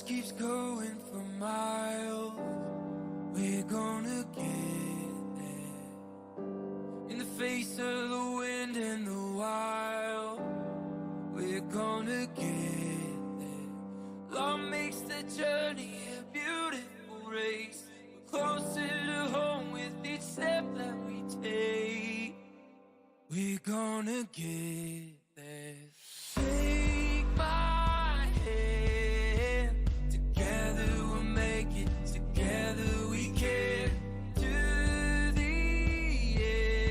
bus keeps going for miles. We're gonna get there. In the face of the wind and the wild, we're gonna get there. Love makes the journey a beautiful race. We're closer to home with each step that we take. We're gonna get there. Take my hand. Together we'll make it. Together we can. To the end.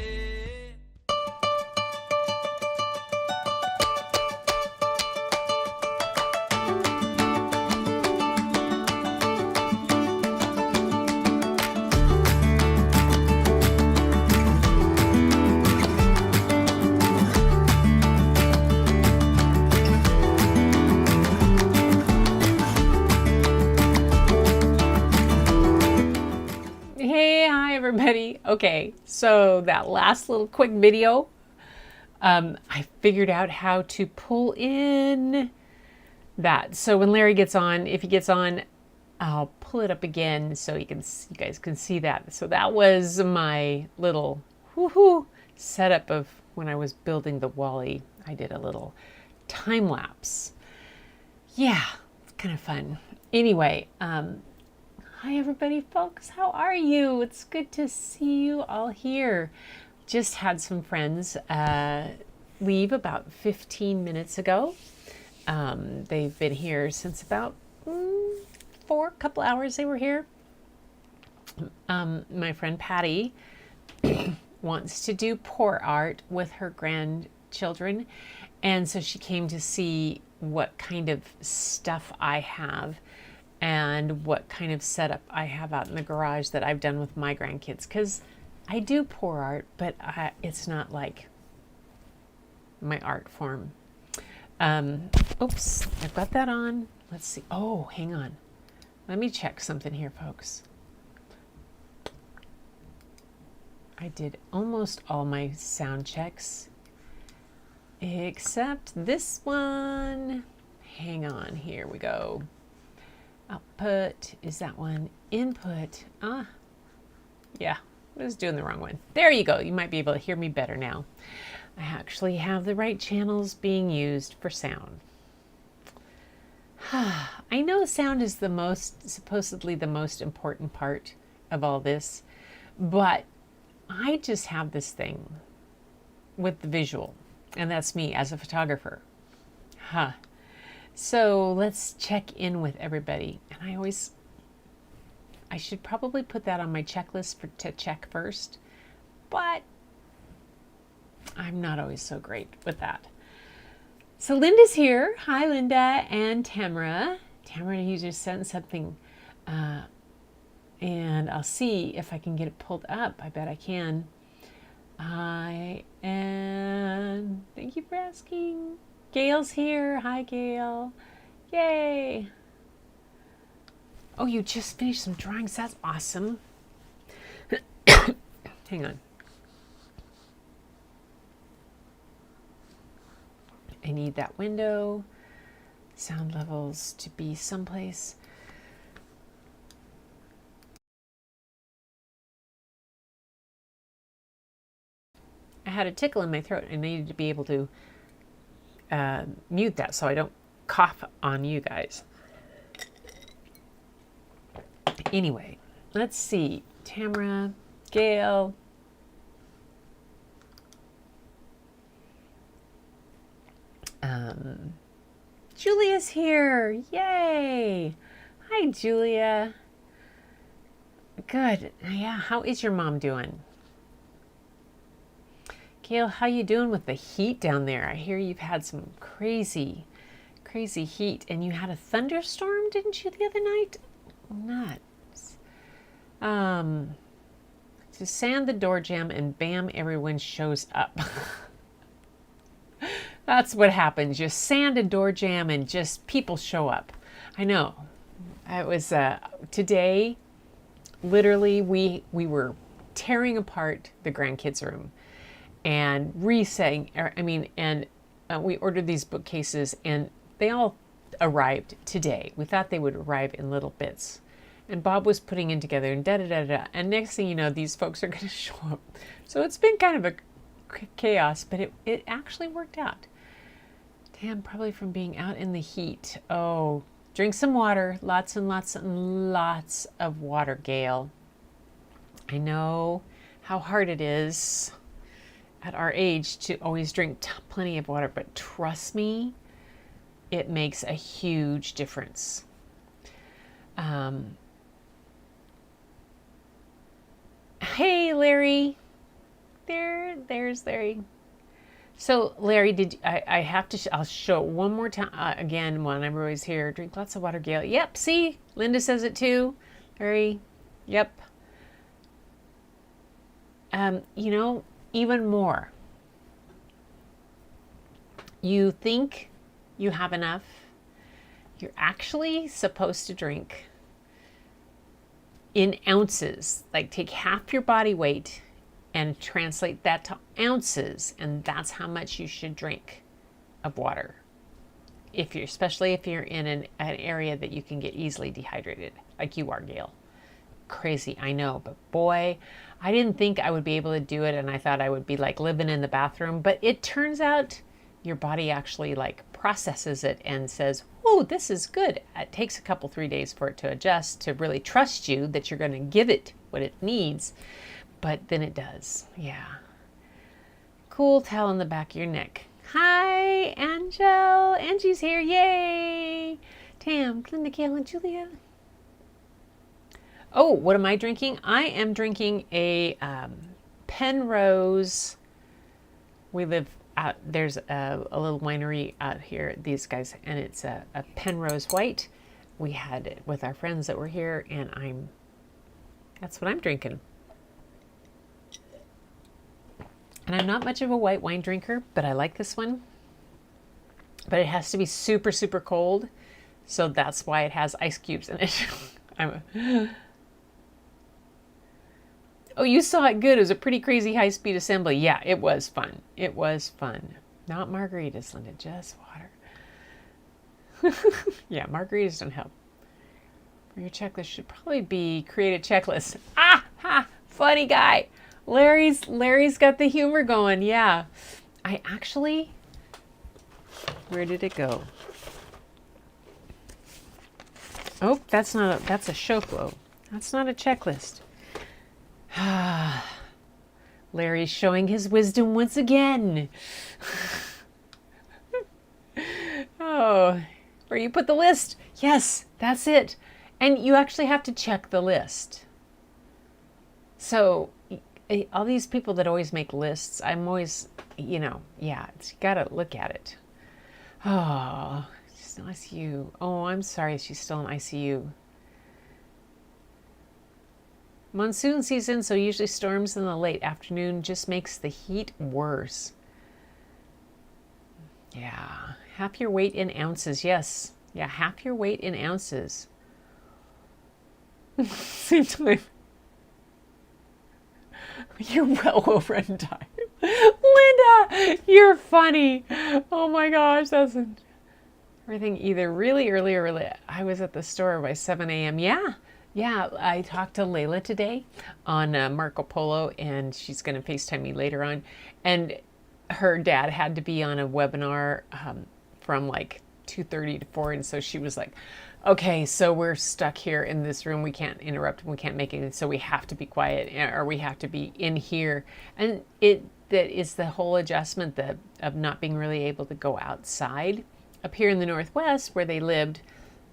Hey, hi everybody. Okay, so that last little quick video, I figured out how to pull in that. So when Larry gets on, if he gets on, I'll pull it up again so you guys can see that. So that was my little woohoo setup of when I was building the Wally. I did a little time lapse. Yeah, it's kind of fun. Anyway, hi everybody, folks. How are you? It's good to see you all here. Just had some friends leave about 15 minutes ago. They've been here since about couple hours they were here. My friend Patty wants to do pour art with her grandchildren, and so she came to see what kind of stuff I have and what kind of setup I have out in the garage that I've done with my grandkids, because I do pour art, but it's not like my art form. Oops, I've got that on. Let's see. Oh, hang on. Let me check something here, folks. I did almost all my sound checks, except this one. Hang on, here we go. Output, is that one? Input, yeah, I was doing the wrong one. There you go, you might be able to hear me better now. I actually have the right channels being used for sound. I know sound is supposedly the most important part of all this, but I just have this thing with the visual, and that's me as a photographer. So let's check in with everybody. And I should probably put that on my checklist to check first, but I'm not always so great with that. So Linda's here. Hi, Linda, and Tamara. Tamara, you just sent something, and I'll see if I can get it pulled up. I bet I can. And thank you for asking. Gail's here. Hi, Gail. Yay. Oh, you just finished some drawings. That's awesome. Hang on. I need that window, sound levels to be someplace. I had a tickle in my throat and I needed to be able to mute that so I don't cough on you guys. Anyway, let's see. Tamara, Gail. Julia's here. Yay. Hi, Julia. Good. Yeah, how is your mom doing? Gail, how you doing with the heat down there? I hear you've had some crazy heat, and you had a thunderstorm, didn't you, the other night? Nuts. To sand the door jamb and bam, everyone shows up. That's what happens. You sand a door jamb and just people show up. I know. It was today, literally, we were tearing apart the grandkids' room and we ordered these bookcases, and they all arrived today. We thought they would arrive in little bits. And Bob was putting in together and da-da-da-da. And next thing you know, these folks are going to show up. So it's been kind of a chaos, but it actually worked out. Damn, probably from being out in the heat. Oh, drink some water. Lots and lots and lots of water, Gail. I know how hard it is at our age to always drink plenty of water, but trust me, it makes a huge difference. Hey, Larry. There's Larry. So, Larry, I'll show it one more time, again, when everybody's here. Drink lots of water, Gail. Yep, see? Linda says it too. Larry, yep. Even more. You think you have enough. You're actually supposed to drink in ounces. Like, take half your body weight and translate that to ounces, and that's how much you should drink of water. Especially if you're in an area that you can get easily dehydrated, like you are, Gail. Crazy, I know, but boy, I didn't think I would be able to do it, and I thought I would be like living in the bathroom, but it turns out your body actually like processes it and says, oh, this is good. It takes a couple, 3 days for it to adjust, to really trust you that you're going to give it what it needs. But then it does. Yeah. Cool towel on the back of your neck. Hi, Angel. Angie's here. Yay. Tam, Glenda, Gail, and Julia. Oh, what am I drinking? I am drinking a Penrose. We live out, there's a little winery out here, these guys, and it's a Penrose White. We had it with our friends that were here, and that's what I'm drinking. And I'm not much of a white wine drinker, but I like this one. But it has to be super, super cold. So that's why it has ice cubes in it. Oh, you saw it good. It was a pretty crazy high-speed assembly. Yeah, it was fun. It was fun. Not margaritas, Linda, just water. Yeah, margaritas don't help. Your checklist should probably be create a checklist. Ah, ha, funny guy. Larry's got the humor going. Yeah. I actually, where did it go? Oh, that's a show flow. That's not a checklist. Larry's showing his wisdom once again. Oh, where you put the list. Yes, that's it. And you actually have to check the list. So all these people that always make lists, I'm always, yeah, you got to look at it. Oh, she's in ICU. Oh, I'm sorry, she's still in ICU. Monsoon season, so usually storms in the late afternoon just makes the heat worse. Yeah, half your weight in ounces, yes. Yeah, half your weight in ounces. Same time. You're well over on time. Linda, you're funny. Oh my gosh, that's everything either really early or really. I was at the store by 7 a.m. Yeah, I talked to Layla today on Marco Polo, and she's going to FaceTime me later on. And her dad had to be on a webinar from like 2:30 to 4, and so she was like, okay, so we're stuck here in this room. We can't interrupt. We can't make it. So we have to be quiet, or we have to be in here. And that is the whole adjustment of not being really able to go outside. Up here in the Northwest where they lived,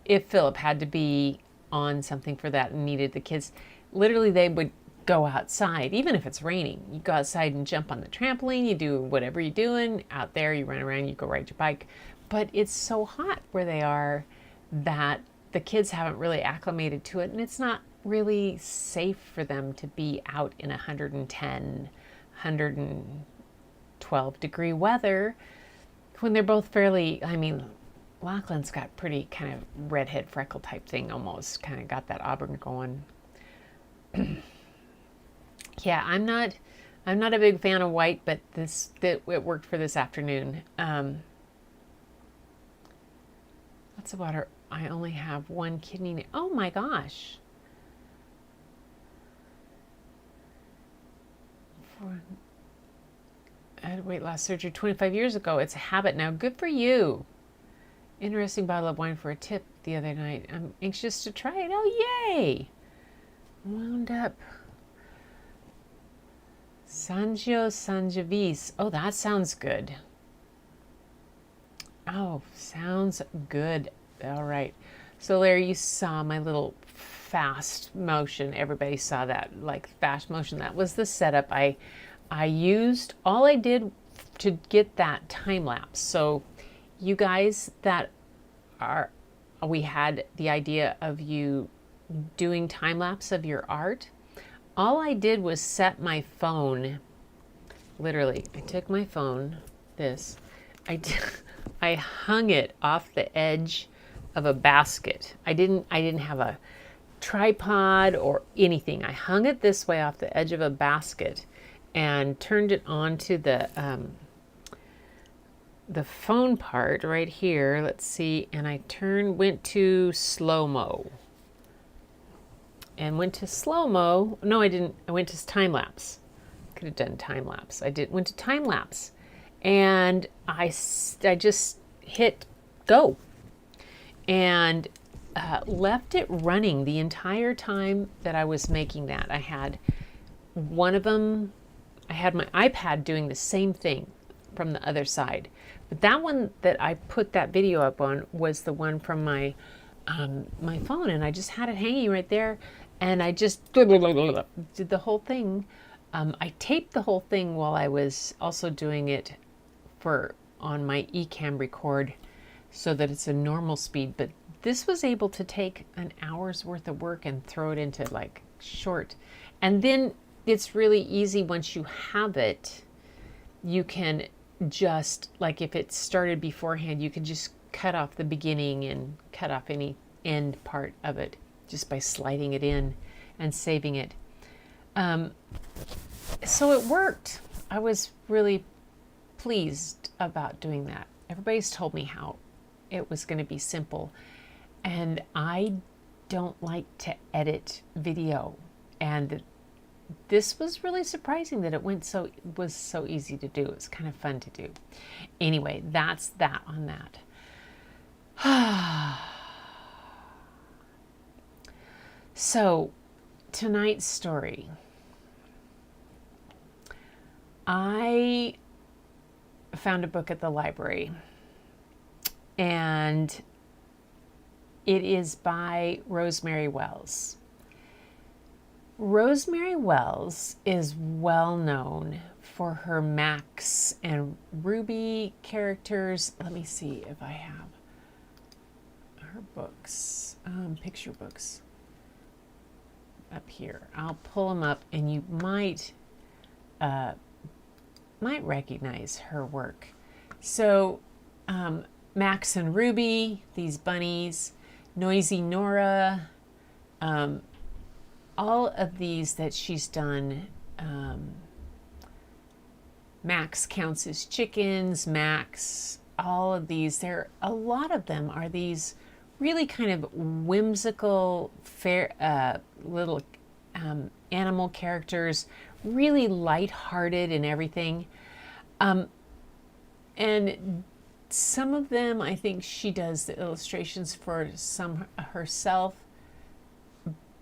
if Philip had to be on something for that and needed the kids, literally they would go outside, even if it's raining. You go outside and jump on the trampoline. You do whatever you're doing out there. You run around. You go ride your bike. But it's so hot where they are that the kids haven't really acclimated to it, and it's not really safe for them to be out in 110, 112 degree weather when they're both fairly, Lachlan's got pretty kind of redhead freckle type thing, almost kind of got that auburn going. Yeah, I'm not a big fan of white, but it worked for this afternoon. Lots of water. I only have one kidney. Oh my gosh. I had weight loss surgery 25 years ago. It's a habit now. Good for you. Interesting bottle of wine for a tip the other night. I'm anxious to try it. Oh, yay. Wound up. Sangiovese. Oh, that sounds good. Oh, sounds good. All right. So Larry, you saw my little fast motion. Everybody saw that, like fast motion. That was the setup. I used, all I did to get that time lapse. So you guys that are, we had the idea of you doing time lapse of your art. All I did was set my phone, literally, I took my phone, this, I hung it off the edge of a basket. I didn't have a tripod or anything. I hung it this way off the edge of a basket and turned it onto the phone part right here. Let's see, and I went to slow-mo. And went to slow-mo. No, I didn't. I went to time lapse. Could have done time lapse. Went to time lapse, and I just hit go, and left it running the entire time that I was making that. I had one of them. I had my iPad doing the same thing from the other side, but that one that I put that video up on was the one from my my phone, and I just had it hanging right there. And I just did the whole thing. I taped the whole thing while I was also doing it on my Ecamm record so that it's a normal speed. But this was able to take an hour's worth of work and throw it into like short. And then it's really easy once you have it. You can just, like if it started beforehand, you can just cut off the beginning and cut off any end part of it, just by sliding it in and saving it. So it worked. I was really pleased about doing that. Everybody's told me how it was going to be simple. And I don't like to edit video. And this was really surprising that it was so easy to do. It was kind of fun to do. Anyway, that's that on that. So, tonight's story. I found a book at the library, and it is by Rosemary Wells. Rosemary Wells is well known for her Max and Ruby characters. Let me see if I have her books, picture books. Up here. I'll pull them up, and you might recognize her work. So Max and Ruby, these bunnies, Noisy Nora, all of these that she's done. Max counts his chickens, Max, all of these. A lot of them are these really kind of whimsical, little animal characters, really lighthearted and everything. And some of them, I think she does the illustrations for some herself,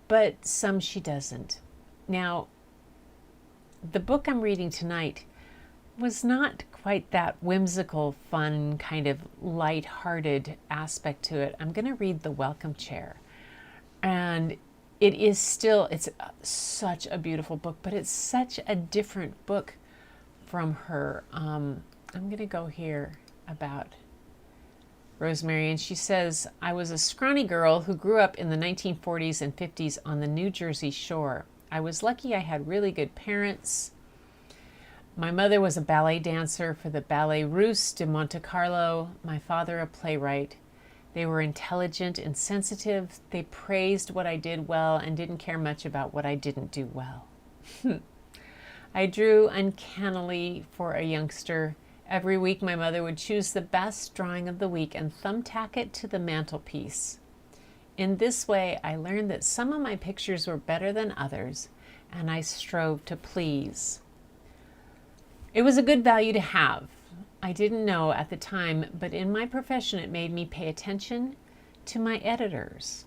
but some she doesn't. Now, the book I'm reading tonight was not quite that whimsical, fun, kind of light-hearted aspect to it. I'm going to read The Welcome Chair. And it's such a beautiful book, but it's such a different book from her. I'm going to go here about Rosemary, and she says, I was a scrawny girl who grew up in the 1940s and 50s on the New Jersey shore. I was lucky I had really good parents. My mother was a ballet dancer for the Ballet Russe de Monte Carlo. My father a playwright. They were intelligent and sensitive. They praised what I did well and didn't care much about what I didn't do well. I drew uncannily for a youngster Every week my mother would choose the best drawing of the week and thumbtack it to the mantelpiece. In this way, I learned that some of my pictures were better than others, and I strove to please. It was a good value to have. I didn't know at the time, but in my profession it made me pay attention to my editors.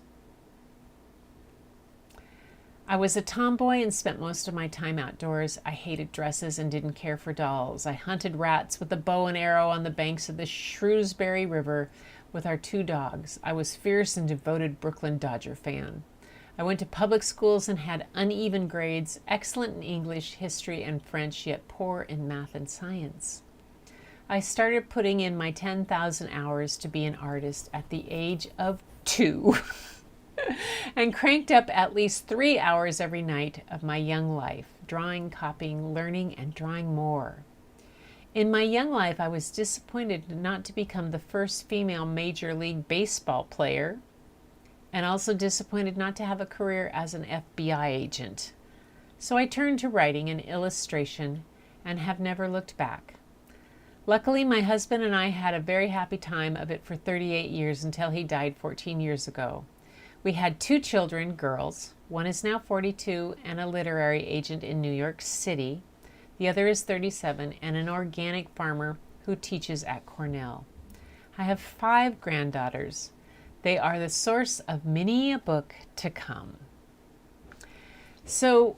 I was a tomboy and spent most of my time outdoors. I hated dresses and didn't care for dolls. I hunted rats with a bow and arrow on the banks of the Shrewsbury River with our 2 dogs. I was fierce and devoted Brooklyn Dodger fan. I went to public schools and had uneven grades, excellent in English, history, and French, yet poor in math and science. I started putting in my 10,000 hours to be an artist at the age of 2 and cranked up at least 3 hours every night of my young life, drawing, copying, learning, and drawing more. In my young life, I was disappointed not to become the first female Major League Baseball player, and also disappointed not to have a career as an FBI agent. So I turned to writing and illustration and have never looked back. Luckily, my husband and I had a very happy time of it for 38 years until he died 14 years ago. We had 2 children, girls. One is now 42 and a literary agent in New York City. The other is 37 and an organic farmer who teaches at Cornell. I have 5 granddaughters. They are the source of many a book to come. So,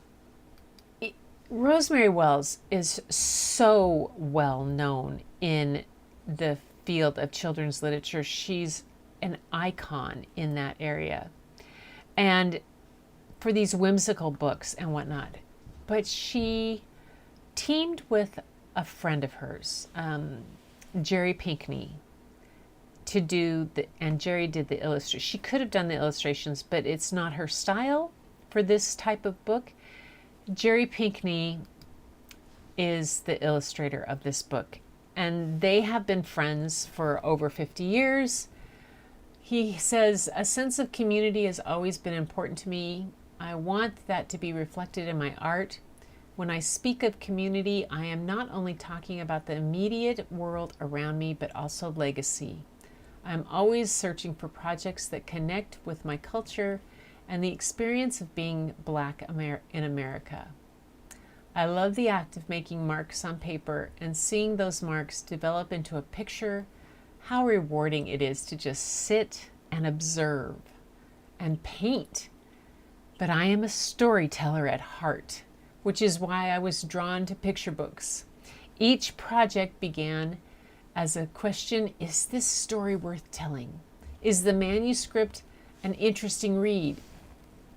Rosemary Wells is so well known in the field of children's literature. She's an icon in that area. And for these whimsical books and whatnot. But she teamed with a friend of hers, Jerry Pinkney, to do and Jerry did the illustration. She could have done the illustrations, but it's not her style for this type of book. Jerry Pinkney is the illustrator of this book, and they have been friends for over 50 years. He says, "A sense of community has always been important to me. I want that to be reflected in my art. When I speak of community, I am not only talking about the immediate world around me, but also legacy. I'm always searching for projects that connect with my culture and the experience of being Black in America. I love the act of making marks on paper and seeing those marks develop into a picture. How rewarding it is to just sit and observe and paint. But I am a storyteller at heart, which is why I was drawn to picture books. Each project began as a question, is this story worth telling? Is the manuscript an interesting read?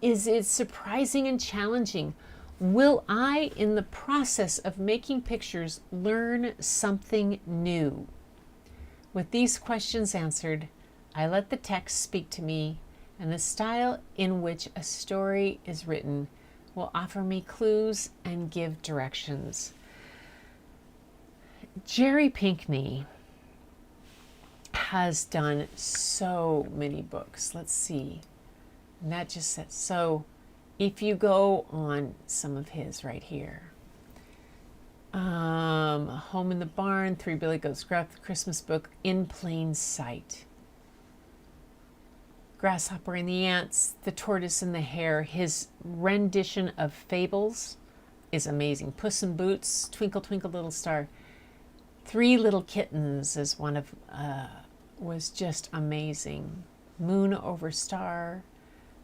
Is it surprising and challenging? Will I, in the process of making pictures, learn something new? With these questions answered, I let the text speak to me, and the style in which a story is written will offer me clues and give directions." Jerry Pinkney has done so many books. Let's see. And that just says, so if you go on some of his right here, Home in the Barn, 3 Billy Goats Gruff, the Christmas Book, In Plain Sight, Grasshopper and the Ants, The Tortoise and the Hare. His rendition of Fables is amazing. Puss in Boots, Twinkle Twinkle Little Star, 3 Little Kittens is one of, was just amazing. Moon Over Star,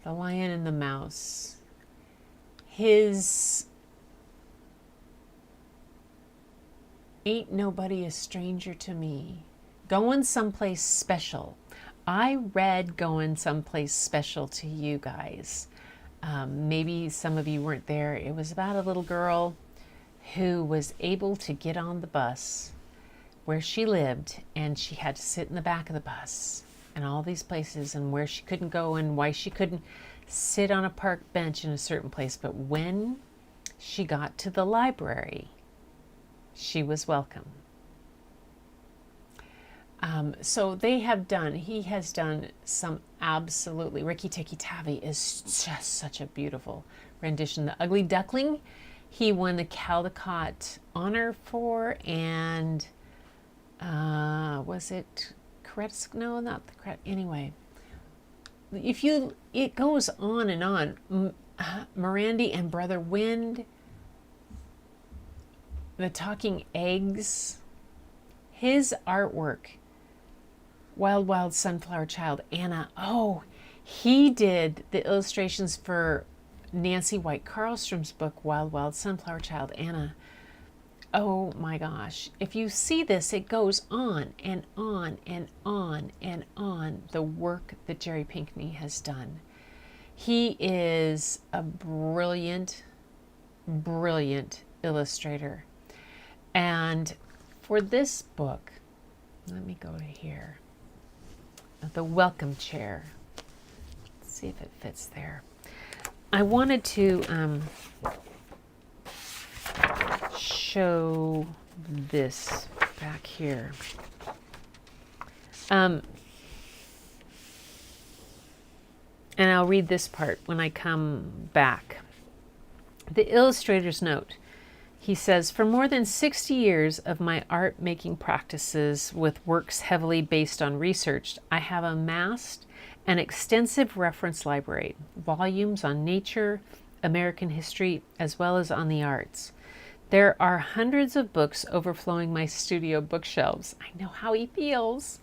The Lion and the Mouse. His Ain't Nobody a Stranger to Me. Going Someplace Special. I read Going Someplace Special to you guys. Maybe some of you weren't there. It was about a little girl who was able to get on the bus where she lived, and she had to sit in the back of the bus and all these places, and where she couldn't go and why she couldn't sit on a park bench in a certain place. But when she got to the library, she was welcome. So he has done some absolutely, Rikki Tikki Tavi is just such a beautiful rendition. The Ugly Duckling, he won the Caldecott honor for, and was it Koretsk? No, not the Koretsk. Anyway, it goes on and on. Mirandy and Brother Wind, the Talking Eggs, his artwork, Wild Wild Sunflower Child, Anna. Oh, he did the illustrations for Nancy White Carlstrom's book, Wild Wild Sunflower Child, Anna. Oh my gosh. If you see this, it goes on and on and on and on, the work that Jerry Pinkney has done. He is a brilliant, brilliant illustrator. And for this book, let me go to here. The welcome chair. Let's see if it fits there. I wanted to show this back here. And I'll read this part when I come back. The illustrator's note. He says, for more than 60 years of my art making practices with works heavily based on research, I have amassed an extensive reference library, volumes on nature, American history, as well as on the arts. There are hundreds of books overflowing my studio bookshelves. I know how he feels.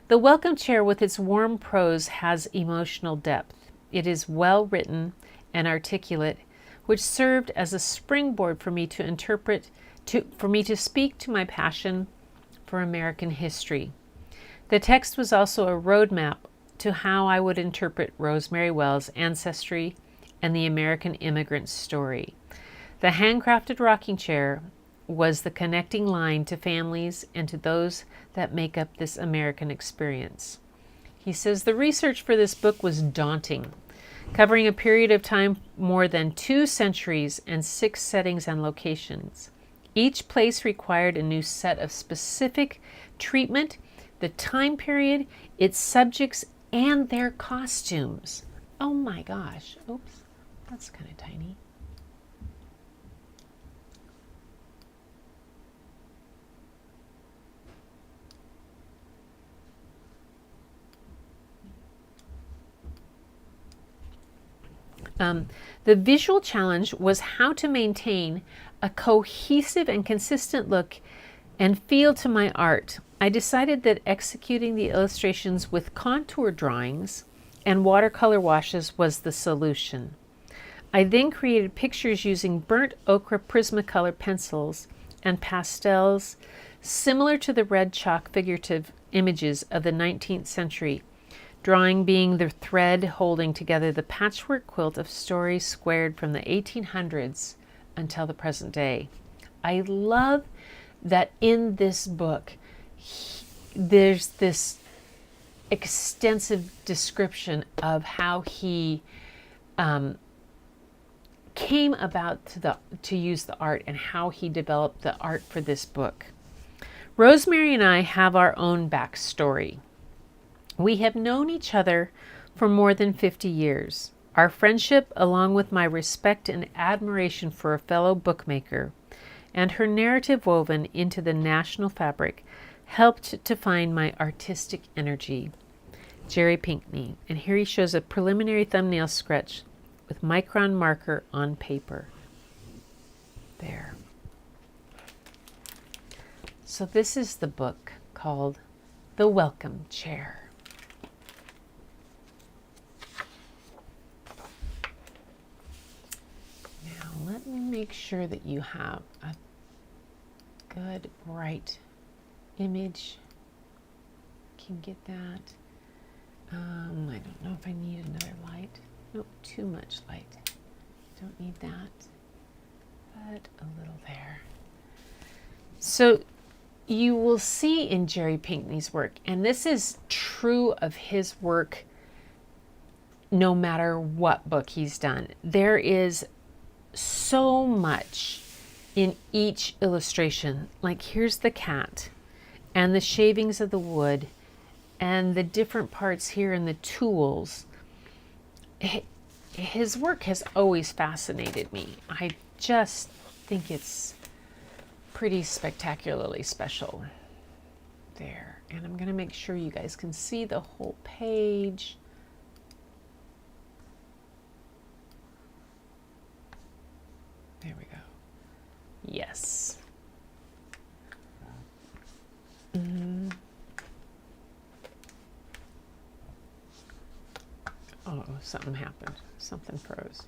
The welcome chair with its warm prose has emotional depth. It is well written and articulate, which served as a springboard for me to speak to my passion for American history. The text was also a roadmap to how I would interpret Rosemary Wells' ancestry and the American immigrant story. The handcrafted rocking chair was the connecting line to families and to those that make up this American experience. He says the research for this book was daunting, covering a period of time more than 2 centuries and 6 settings and locations. Each place required a new set of specific treatment, the time period, its subjects, and their costumes. Oh my gosh. Oops, that's kind of tiny. The visual challenge was how to maintain a cohesive and consistent look and feel to my art. I decided that executing the illustrations with contour drawings and watercolor washes was the solution. I then created pictures using burnt ochre Prismacolor pencils and pastels similar to the red chalk figurative images of the 19th century, drawing being the thread holding together the patchwork quilt of stories squared from the 1800s until the present day. I love that in this book, there's this extensive description of how he came about to use the art and how he developed the art for this book. Rosemary and I have our own backstory. We have known each other for more than 50 years. Our friendship, along with my respect and admiration for a fellow bookmaker, and her narrative woven into the national fabric, helped to find my artistic energy. Jerry Pinkney. And here he shows a preliminary thumbnail sketch with micron marker on paper. There. So this is the book called The Welcome Chair. Let me make sure that you have a good bright image. Can get that. I don't know if I need another light. Nope, too much light. Don't need that, but a little there. So you will see in Jerry Pinkney's work, and this is true of his work no matter what book he's done, there is so much in each illustration. Like here's the cat and the shavings of the wood and the different parts here and the tools. His work has always fascinated me. I just think it's pretty spectacularly special. There. And I'm going to make sure you guys can see the whole page. There we go. Yes. Oh, something happened. Something froze.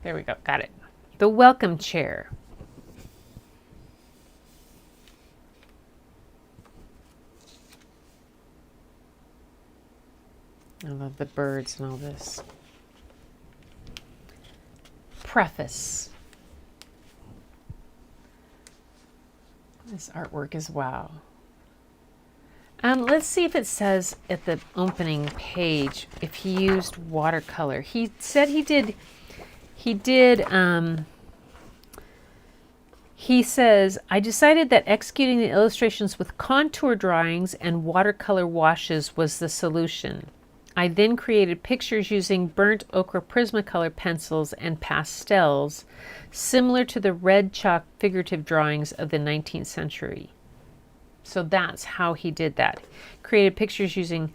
There we go. Got it. The welcome chair. I love the birds and all this. Preface. This artwork is wow. Let's see if it says at the opening page if he used watercolor. He said he did. He says, I decided that executing the illustrations with contour drawings and watercolor washes was the solution. I then created pictures using burnt ochre Prismacolor pencils and pastels, similar to the red chalk figurative drawings of the 19th century. So that's how he did that. Created pictures using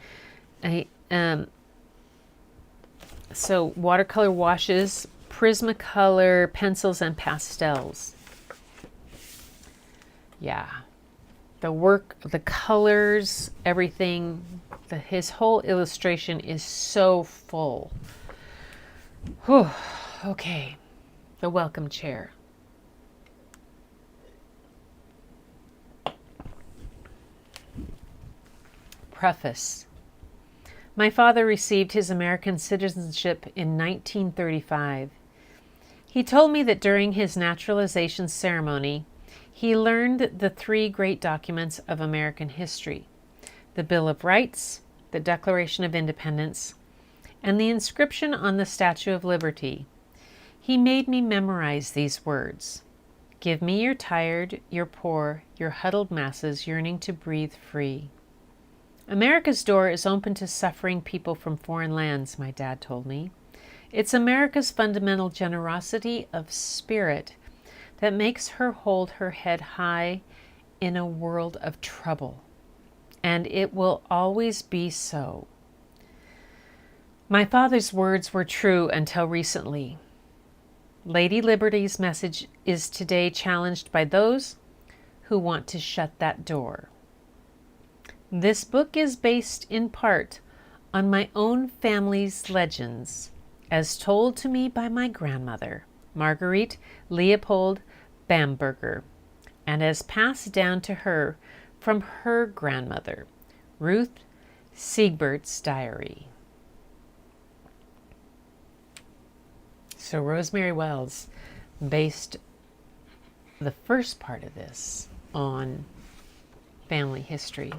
so watercolor washes, Prismacolor pencils, and pastels. Yeah. The work, the colors, everything, his whole illustration is so full. Whew. Okay. The welcome chair. Preface. My father received his American citizenship in 1935. He told me that during his naturalization ceremony, he learned the three great documents of American history: the Bill of Rights, the Declaration of Independence, and the inscription on the Statue of Liberty. He made me memorize these words. Give me your tired, your poor, your huddled masses yearning to breathe free. America's door is open to suffering people from foreign lands, my dad told me. It's America's fundamental generosity of spirit that makes her hold her head high in a world of trouble. And it will always be so. My father's words were true until recently. Lady Liberty's message is today challenged by those who want to shut that door. This book is based in part on my own family's legends, as told to me by my grandmother, Marguerite Leopold Bamberger, and as passed down to her from her grandmother, Ruth Siegbert's diary. So Rosemary Wells based the first part of this on family history.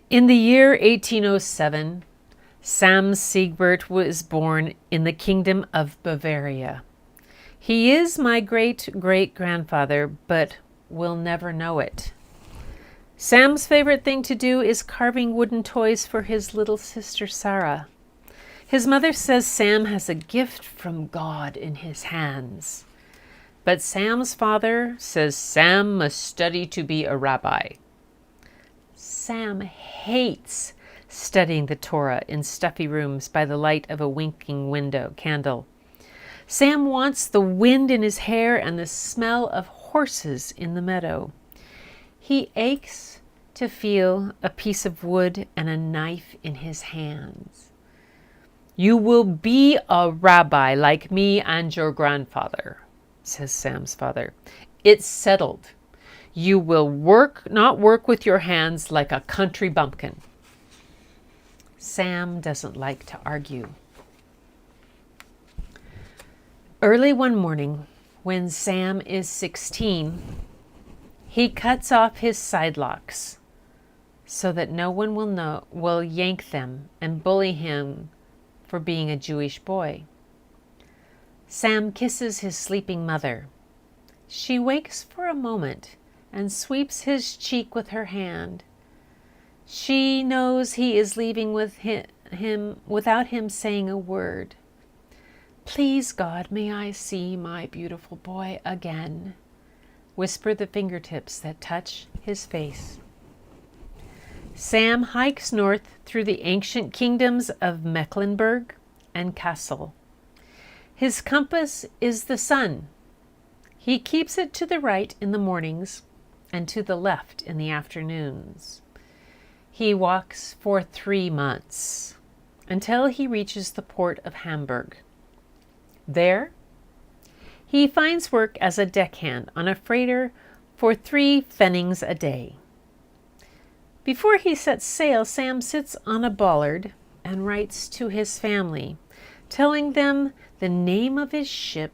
In the year 1807, Sam Siegbert was born in the Kingdom of Bavaria. He is my great-great-grandfather, but will never know it. Sam's favorite thing to do is carving wooden toys for his little sister Sarah. His mother says Sam has a gift from God in his hands. But Sam's father says Sam must study to be a rabbi. Sam hates studying the Torah in stuffy rooms by the light of a winking candle. Sam wants the wind in his hair and the smell of horses in the meadow. He aches to feel a piece of wood and a knife in his hands. You will be a rabbi like me and your grandfather, says Sam's father. It's settled. You will not work with your hands like a country bumpkin. Sam doesn't like to argue. Early one morning, when Sam is 16, he cuts off his side locks so that no one will yank them and bully him for being a Jewish boy. Sam kisses his sleeping mother. She wakes for a moment and sweeps his cheek with her hand. She knows he is leaving with him without him saying a word. Please, God, may I see my beautiful boy again, whisper the fingertips that touch his face. Sam hikes north through the ancient kingdoms of Mecklenburg and Kassel. His compass is the sun. He keeps it to the right in the mornings and to the left in the afternoons. He walks for 3 months until he reaches the port of Hamburg. There, he finds work as a deckhand on a freighter for 3 pfennigs a day. Before he sets sail, Sam sits on a bollard and writes to his family, telling them the name of his ship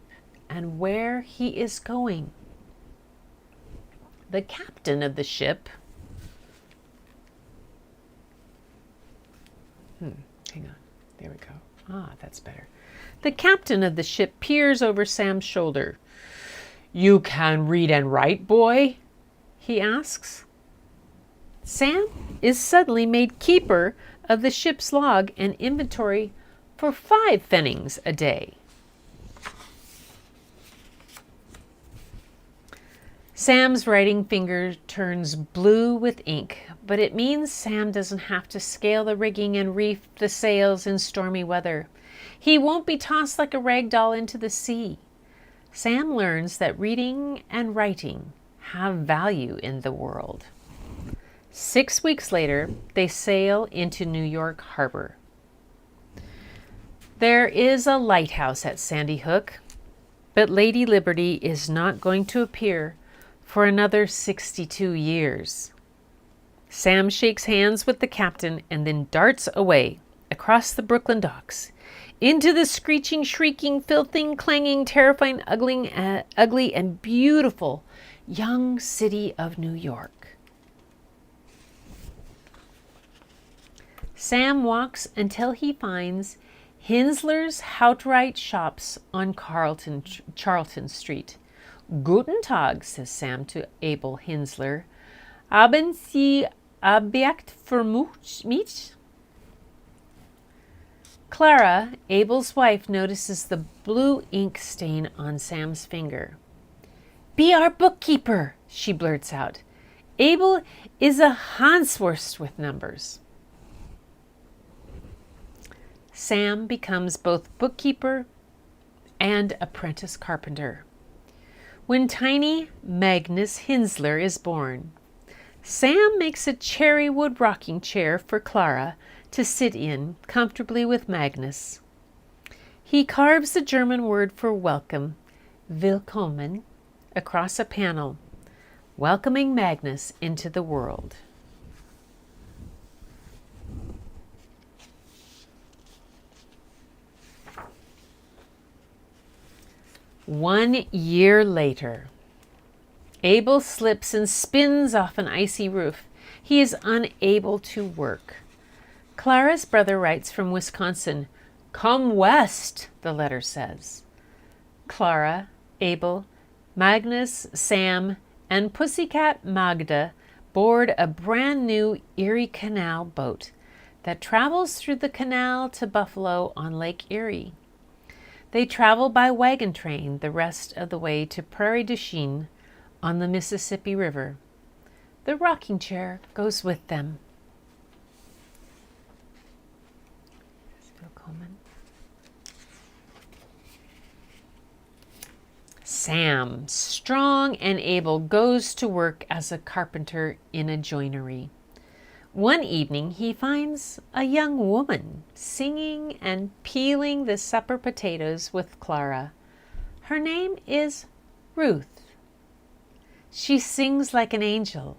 and where he is going. The captain of the ship, hang on, there we go. That's better. The captain of the ship peers over Sam's shoulder. "You can read and write, boy?" he asks. Sam is suddenly made keeper of the ship's log and inventory for 5 pfennigs a day. Sam's writing finger turns blue with ink, but it means Sam doesn't have to scale the rigging and reef the sails in stormy weather. He won't be tossed like a rag doll into the sea. Sam learns that reading and writing have value in the world. 6 weeks later, they sail into New York Harbor. There is a lighthouse at Sandy Hook, but Lady Liberty is not going to appear for another 62 years. Sam shakes hands with the captain and then darts away across the Brooklyn docks into the screeching, shrieking, filthy, clanging, terrifying, ugly, and beautiful young city of New York. Sam walks until he finds Hensler's Hautwright shops on Charlton Street. "Guten Tag," says Sam to Abel Hensler. "Haben Sie Objekt für mich?" Clara, Abel's wife, notices the blue ink stain on Sam's finger. "Be our bookkeeper," she blurts out. "Abel is a Hanswurst with numbers." Sam becomes both bookkeeper and apprentice carpenter. When tiny Magnus Hensler is born, Sam makes a cherry wood rocking chair for Clara to sit in comfortably with Magnus. He carves the German word for welcome, willkommen, across a panel, welcoming Magnus into the world. One year later, Abel slips and spins off an icy roof. He is unable to work. Clara's brother writes from Wisconsin. "Come west," the letter says. Clara, Abel, Magnus, Sam, and Pussycat Magda board a brand new Erie Canal boat that travels through the canal to Buffalo on Lake Erie. They travel by wagon train the rest of the way to Prairie du Chien on the Mississippi River. The rocking chair goes with them. Sam, strong and able, goes to work as a carpenter in a joinery. One evening, he finds a young woman singing and peeling the supper potatoes with Clara. Her name is Ruth. She sings like an angel.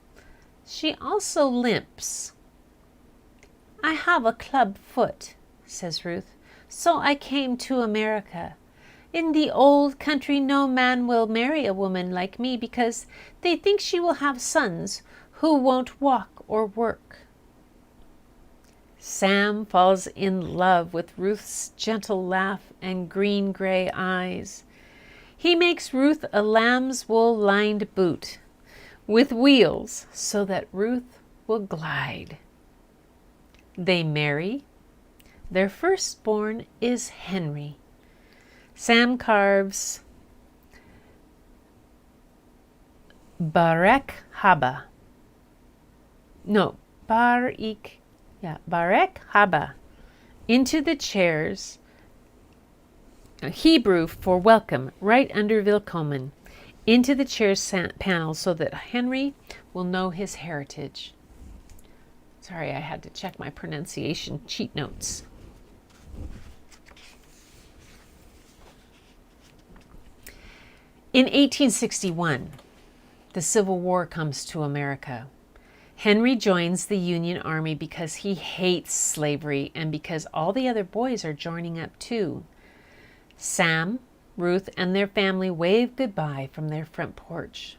She also limps. "I have a club foot," says Ruth, "so I came to America. In the old country, no man will marry a woman like me because they think she will have sons who won't walk or work." Sam falls in love with Ruth's gentle laugh and green-gray eyes. He makes Ruth a lamb's wool-lined boot with wheels so that Ruth will glide. They marry. Their firstborn is Henry. Sam carves Barek Haba. No, Barek Haba into the chairs, Hebrew for welcome, right under Willkommen, into the chair's panel so that Henry will know his heritage. Sorry, I had to check my pronunciation cheat notes. In 1861, the Civil War comes to America. Henry joins the Union Army because he hates slavery and because all the other boys are joining up too. Sam, Ruth, and their family wave goodbye from their front porch.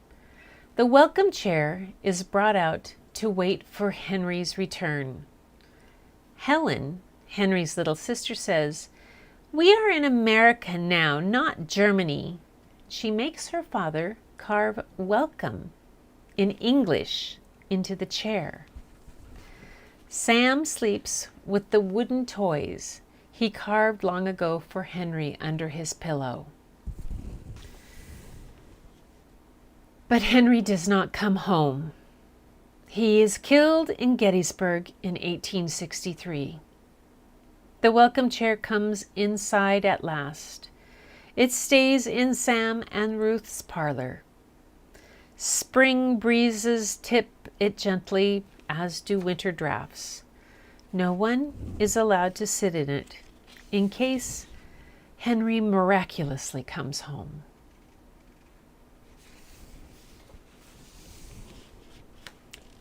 The welcome chair is brought out to wait for Henry's return. Helen, Henry's little sister, says, "We are in America now, not Germany." She makes her father carve welcome in English into the chair. Sam sleeps with the wooden toys he carved long ago for Henry under his pillow. But Henry does not come home. He is killed in Gettysburg in 1863. The welcome chair comes inside at last. It stays in Sam and Ruth's parlor. Spring breezes tip it gently, as do winter drafts. No one is allowed to sit in it, in case Henry miraculously comes home.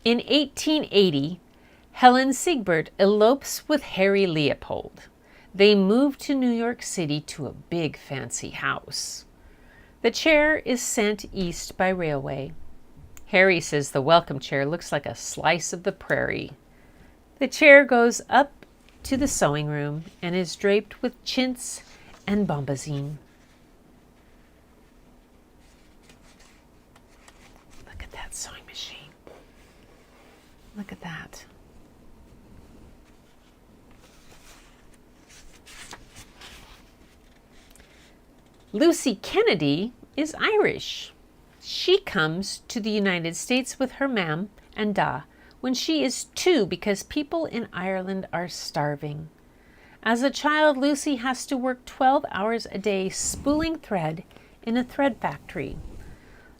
In 1880, Helen Siegbert elopes with Harry Leopold. They move to New York City to a big fancy house. The chair is sent east by railway. Harry says the welcome chair looks like a slice of the prairie. The chair goes up to the sewing room and is draped with chintz and bombazine. Look at that sewing machine. Look at that. Lucy Kennedy is Irish. She comes to the United States with her mam and da when she is 2 because people in Ireland are starving. As a child, Lucy has to work 12 hours a day spooling thread in a thread factory.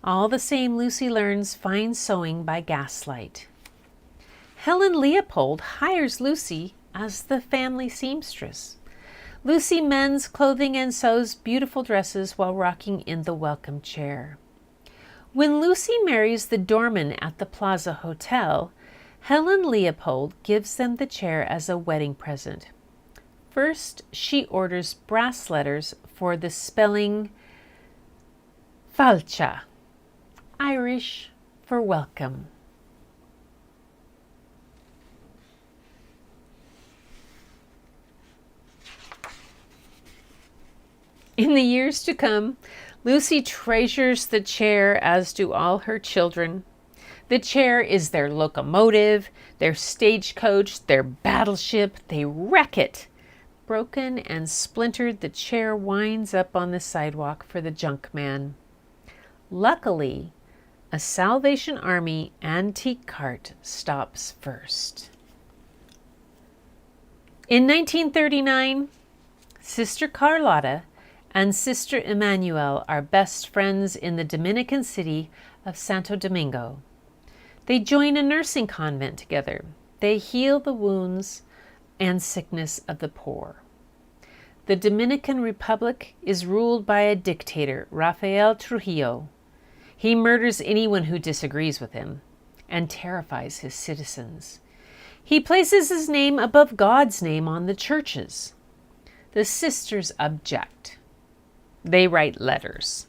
All the same, Lucy learns fine sewing by gaslight. Helen Leopold hires Lucy as the family seamstress. Lucy mends clothing and sews beautiful dresses while rocking in the welcome chair. When Lucy marries the doorman at the Plaza Hotel, Helen Leopold gives them the chair as a wedding present. First, she orders brass letters for the spelling falcha, Irish for welcome. In the years to come, Lucy treasures the chair, as do all her children. The chair is their locomotive, their stagecoach, their battleship. They wreck it. Broken and splintered, the chair winds up on the sidewalk for the junk man. Luckily, a Salvation Army antique cart stops first. In 1939, Sister Carlotta and Sister Emmanuel are best friends in the Dominican city of Santo Domingo. They join a nursing convent together. They heal the wounds and sickness of the poor. The Dominican Republic is ruled by a dictator, Rafael Trujillo. He murders anyone who disagrees with him and terrifies his citizens. He places his name above God's name on the churches. The sisters object. They write letters.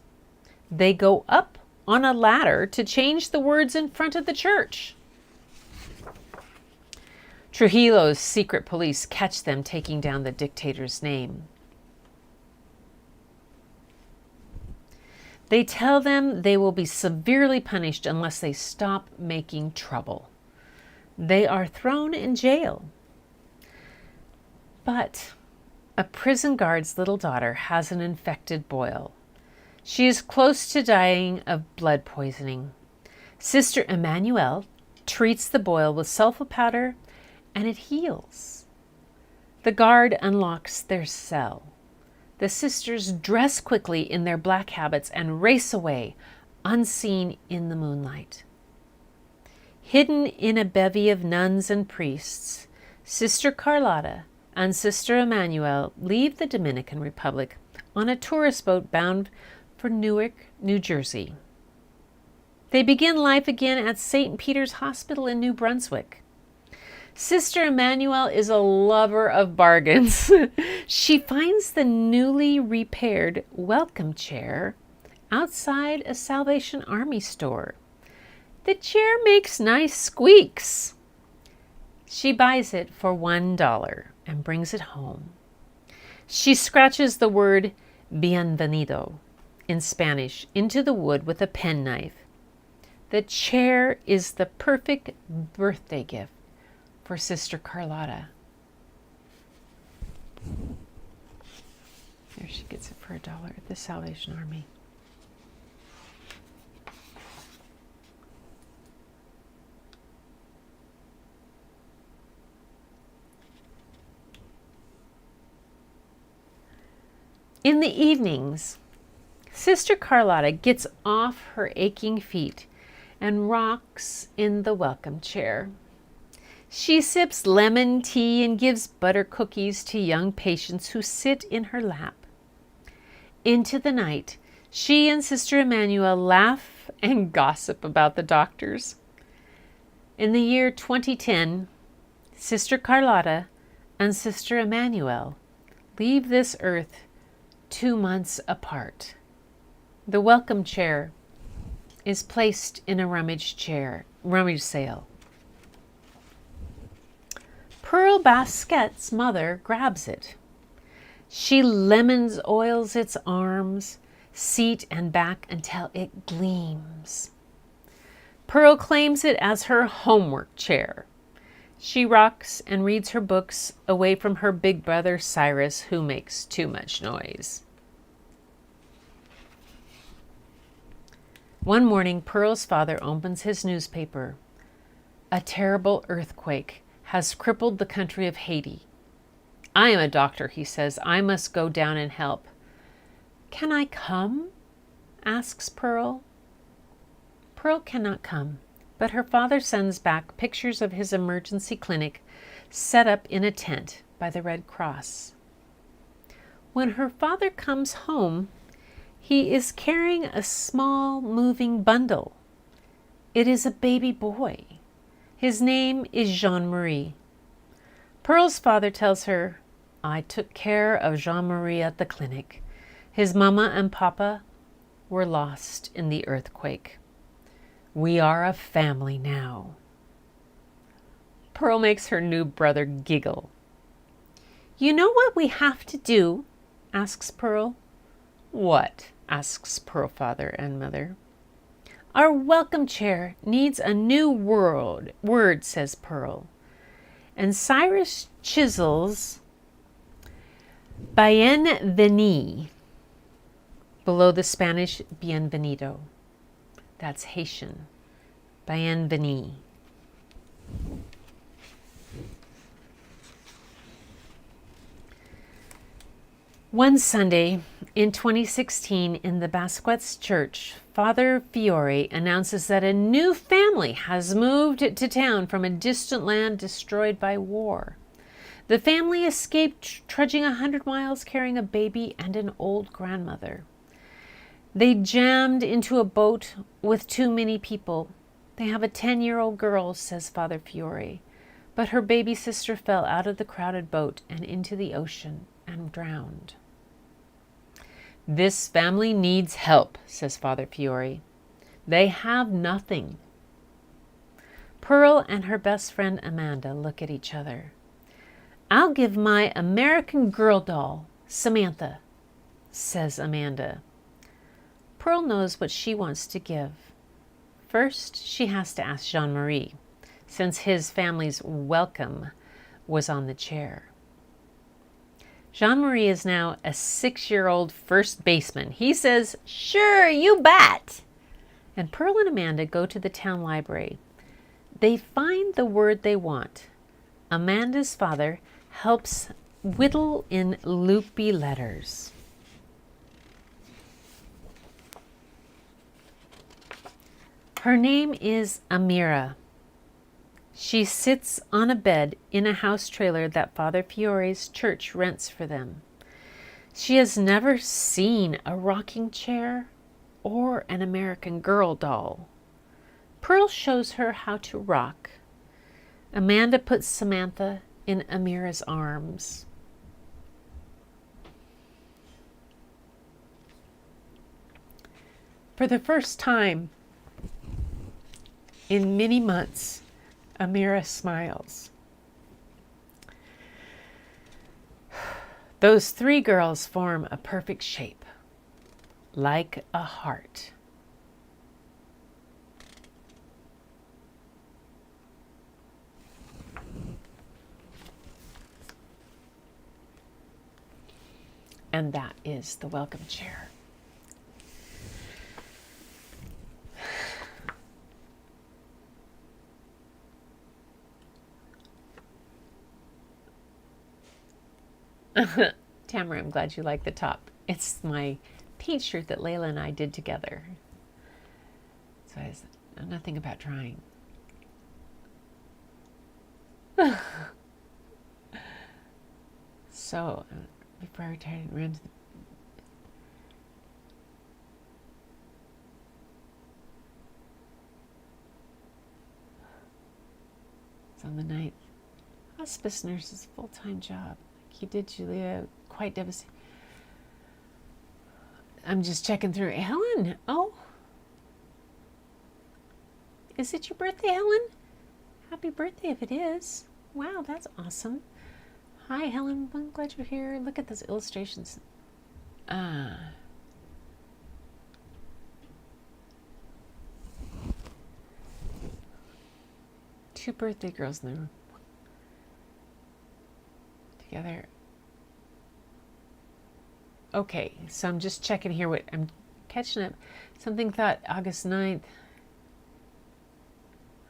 They go up on a ladder to change the words in front of the church. Trujillo's secret police catch them taking down the dictator's name. They tell them they will be severely punished unless they stop making trouble. They are thrown in jail. But A prison guard's little daughter has an infected boil. She is close to dying of blood poisoning. Sister Emmanuel treats the boil with sulfa powder and it heals. The guard unlocks their cell. The sisters dress quickly in their black habits and race away, unseen in the moonlight. Hidden in a bevy of nuns and priests, Sister Carlotta and Sister Emmanuel leave the Dominican Republic on a tourist boat bound for Newark, New Jersey. They begin life again at St. Peter's Hospital in New Brunswick. Sister Emmanuel is a lover of bargains. She finds the newly repaired welcome chair outside a Salvation Army store. The chair makes nice squeaks. She buys it for $1 and brings it home. She scratches the word bienvenido in Spanish into the wood with a penknife. The chair is the perfect birthday gift for Sister Carlotta. There, she gets it for $1 at the Salvation Army. In the evenings, Sister Carlotta gets off her aching feet and rocks in the welcome chair. She sips lemon tea and gives butter cookies to young patients who sit in her lap. Into the night, she and Sister Emmanuel laugh and gossip about the doctors. In the year 2010, Sister Carlotta and Sister Emmanuel leave this earth 2 months apart. The welcome chair is placed in a rummage sale. Pearl Basquet's mother grabs it. She lemons oils its arms, seat and back until it gleams. Pearl claims it as her homework chair. She rocks and reads her books away from her big brother Cyrus, who makes too much noise. One morning, Pearl's father opens his newspaper. A terrible earthquake has crippled the country of Haiti. I am a doctor, he says. I must go down and help. Can I come? Asks Pearl. Pearl cannot come, but her father sends back pictures of his emergency clinic set up in a tent by the Red Cross. When her father comes home, he is carrying a small moving bundle. It is a baby boy. His name is Jean-Marie. Pearl's father tells her, I took care of Jean-Marie at the clinic. His mama and papa were lost in the earthquake. We are a family now. Pearl makes her new brother giggle. You know what we have to do? Asks Pearl. What? Asks Pearl father and mother. Our welcome chair needs a new word, says Pearl. And Cyrus chisels bienvenue below the Spanish bienvenido. That's Haitian. Bienvenue. One Sunday in 2016 in the Basquet's church, Father Fiore announces that a new family has moved to town from a distant land destroyed by war. The family escaped, trudging 100 miles carrying a baby and an old grandmother. They jammed into a boat with too many people. They have a 10-year-old girl, says Father Fiore, but her baby sister fell out of the crowded boat and into the ocean and drowned. This family needs help, says Father Fiore. They have nothing. Pearl and her best friend Amanda look at each other. I'll give my American Girl doll, Samantha, says Amanda. Pearl knows what she wants to give. First, she has to ask Jean-Marie, since his family's welcome was on the chair. Jean-Marie is now a 6-year-old first baseman. He says, "Sure, you bet." And Pearl and Amanda go to the town library. They find the word they want. Amanda's father helps whittle in loopy letters. Her name is Amira. She sits on a bed in a house trailer that Father Fiore's church rents for them. She has never seen a rocking chair or an American Girl doll. Pearl shows her how to rock. Amanda puts Samantha in Amira's arms. For the first time in many months, Amira smiles. Those 3 girls form a perfect shape, like a heart. And that is the welcome chair. Tamara, I'm glad you like the top. It's my paint shirt that Layla and I did together. So I know nothing about trying. So, before I retired, I ran to the... It's on the 9th. Hospice nurse is a full-time job. Like you did, Julia. Quite devastating. I'm just checking through. Helen! Oh! Is it your birthday, Helen? Happy birthday if it is. Wow, that's awesome. Hi, Helen. I'm glad you're here. Look at those illustrations. Two birthday girls in the room. Together. Okay, so I'm just checking here what I'm catching up. Something thought August 9th.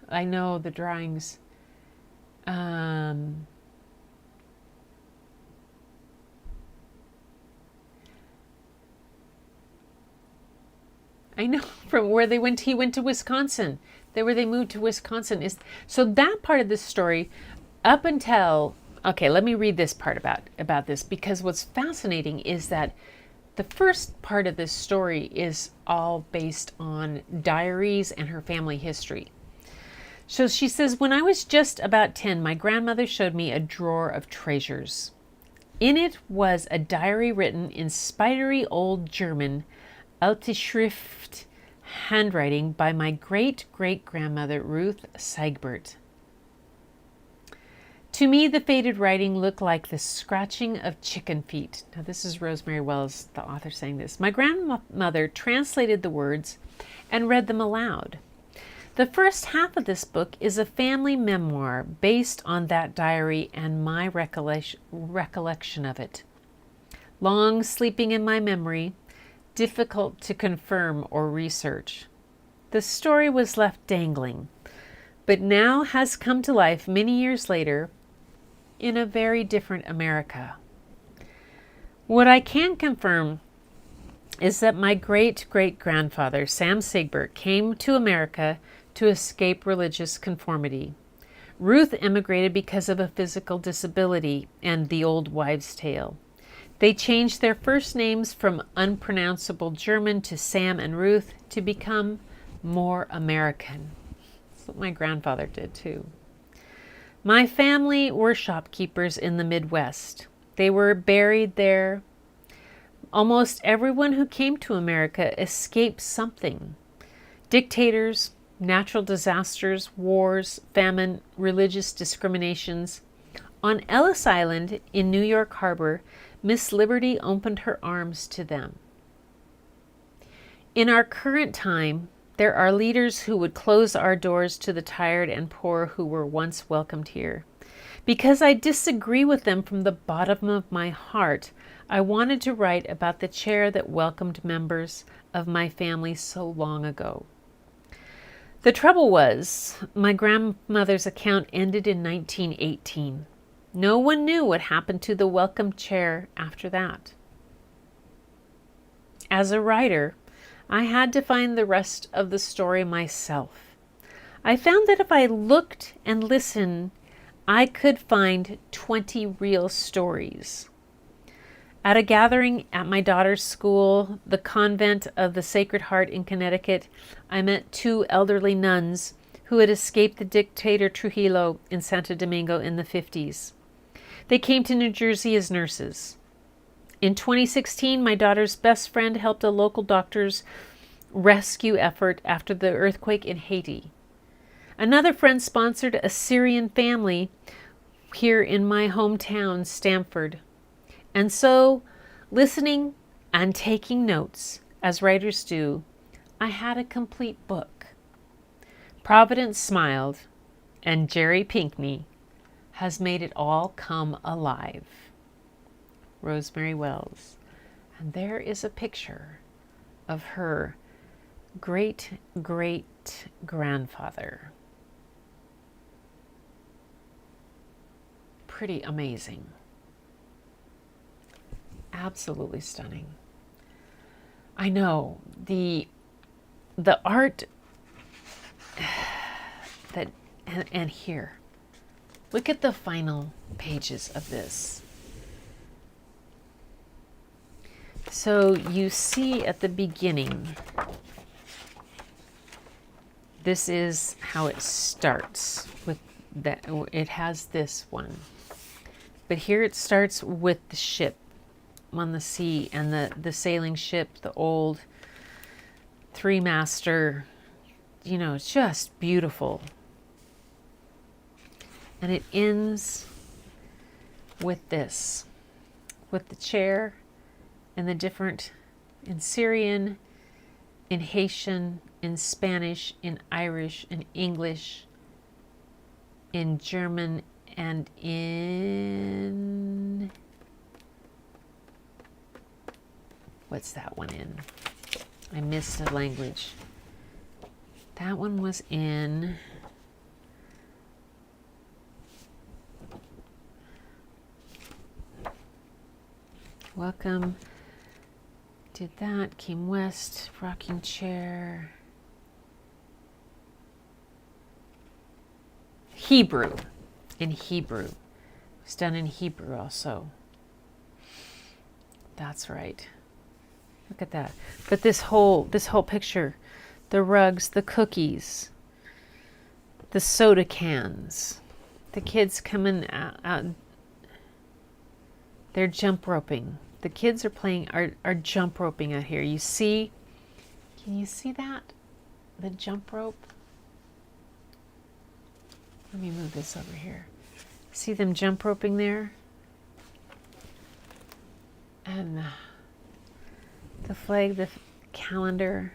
I know the drawings. I know from where they went. He went to Wisconsin. They moved to Wisconsin. So that part of this story, up until, okay, let me read this part about this, because what's fascinating is that the first part of this story is all based on diaries and her family history. So she says, when I was just about 10, my grandmother showed me a drawer of treasures. In it was a diary written in spidery old German, alte Schrift handwriting by my great-great-grandmother Ruth Siegbert. To me, the faded writing looked like the scratching of chicken feet. Now, this is Rosemary Wells, the author, saying this. My grandmother translated the words and read them aloud. The first half of this book is a family memoir based on that diary and my recollection of it. Long sleeping in my memory, difficult to confirm or research. The story was left dangling, but now has come to life many years later in a very different America. What I can confirm is that my great-great-grandfather, Sam Siegbert, came to America to escape religious conformity. Ruth immigrated because of a physical disability and the old wives' tale. They changed their first names from unpronounceable German to Sam and Ruth to become more American. That's what my grandfather did too. My family were shopkeepers in the Midwest. They were buried there. Almost everyone who came to America escaped something. Dictators, natural disasters, wars, famine, religious discriminations. On Ellis Island in New York Harbor, Miss Liberty opened her arms to them. In our current time, there are leaders who would close our doors to the tired and poor who were once welcomed here. Because I disagree with them from the bottom of my heart, I wanted to write about the chair that welcomed members of my family so long ago. The trouble was, my grandmother's account ended in 1918. No one knew what happened to the welcome chair after that. As a writer, I had to find the rest of the story myself. I found that if I looked and listened, I could find 20 real stories. At a gathering at my daughter's school, the Convent of the Sacred Heart in Connecticut, I met 2 elderly nuns who had escaped the dictator Trujillo in Santo Domingo in the 50s. They came to New Jersey as nurses. In 2016, my daughter's best friend helped a local doctor's rescue effort after the earthquake in Haiti. Another friend sponsored a Syrian family here in my hometown, Stamford. And so, listening and taking notes, as writers do, I had a complete book. Providence smiled, and Jerry Pinkney has made it all come alive. Rosemary Wells. And there is a picture of her great-great-grandfather. Pretty amazing. Absolutely stunning. I know the art that and here. Look at the final pages of this. So you see at the beginning, this is how it starts with that. It has this one, but here it starts with the ship on the sea and the sailing ship, the old 3-master, it's just beautiful. And it ends with this, with the chair and the different, in Syrian, in Haitian, in Spanish, in Irish, in English, in German, and in, what's that one in? I missed a language. That one was in, welcome. Did that, came west, rocking chair. Hebrew, in Hebrew. It's done in Hebrew also. That's right. Look at that. But this whole picture, the rugs, the cookies, the soda cans, the kids coming out, they're jump roping. The kids are playing, are jump roping out here. You see, can you see that? The jump rope? Let me move this over here. See them jump roping there? And the flag, the calendar.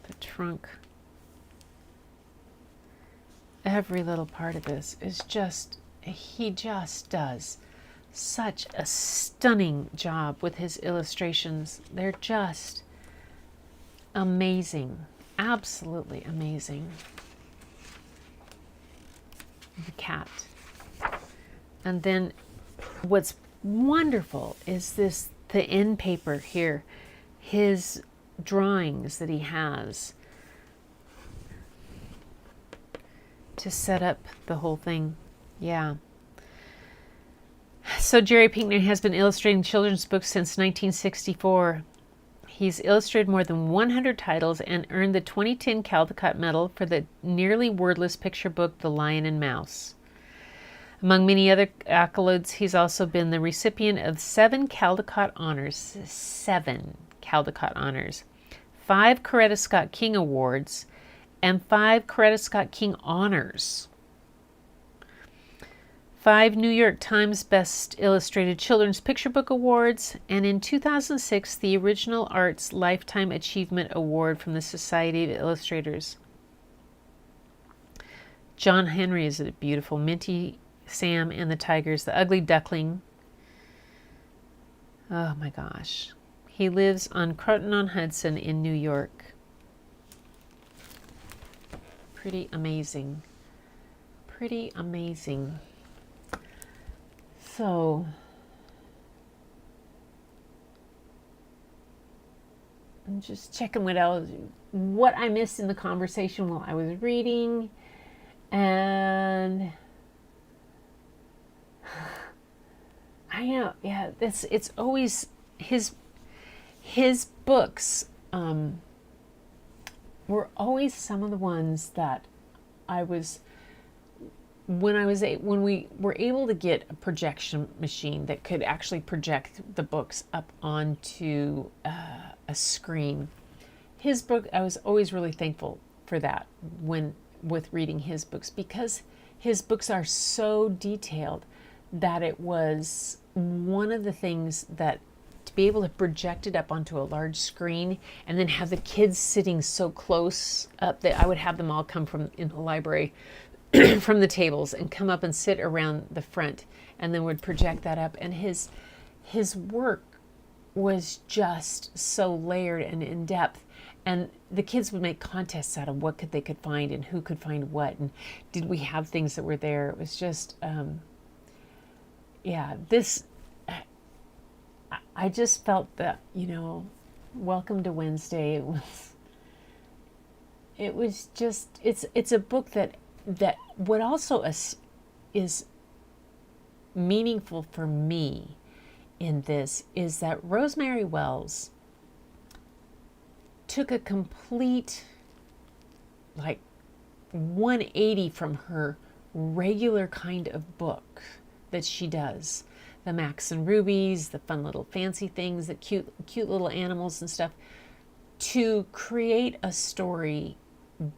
The trunk. Every little part of this is just, he just does such a stunning job with his illustrations. They're just amazing, absolutely amazing. The cat. And then what's wonderful is this, the end paper here, his drawings that he has to set up the whole thing. Yeah. So Jerry Pinkney has been illustrating children's books since 1964. He's illustrated more than 100 titles and earned the 2010 Caldecott Medal for the nearly wordless picture book, The Lion and Mouse. Among many other accolades, he's also been the recipient of 7 Caldecott honors, 7 Caldecott honors, 5 Coretta Scott King Awards, and 5 Coretta Scott King honors. 5 New York Times Best Illustrated Children's Picture Book Awards, and in 2006, the Original Arts Lifetime Achievement Award from the Society of Illustrators. John Henry is a beautiful. Minty Sam and the Tigers, The Ugly Duckling. Oh my gosh. He lives on Croton-on-Hudson in New York. Pretty amazing. Pretty amazing. So, I'm just checking what I missed in the conversation while I was reading. And I know, yeah, it's always his books were always some of the ones that when we were able to get a projection machine that could actually project the books up onto a screen. His book, I was always really thankful for that with reading his books, because his books are so detailed that it was one of the things that to be able to project it up onto a large screen and then have the kids sitting so close up that I would have them all come from in the library from the tables and come up and sit around the front and then would project that up. And his work was just so layered and in depth. And the kids would make contests out of what they could find and who could find what. And did we have things that were there? It was just, I just felt that, Welcome to Wednesday. It was just, it's a book that what also is meaningful for me in this is that Rosemary Wells took a complete 180 from her regular kind of book that she does. The Max and Rubies, the fun little fancy things, the cute little animals and stuff, to create a story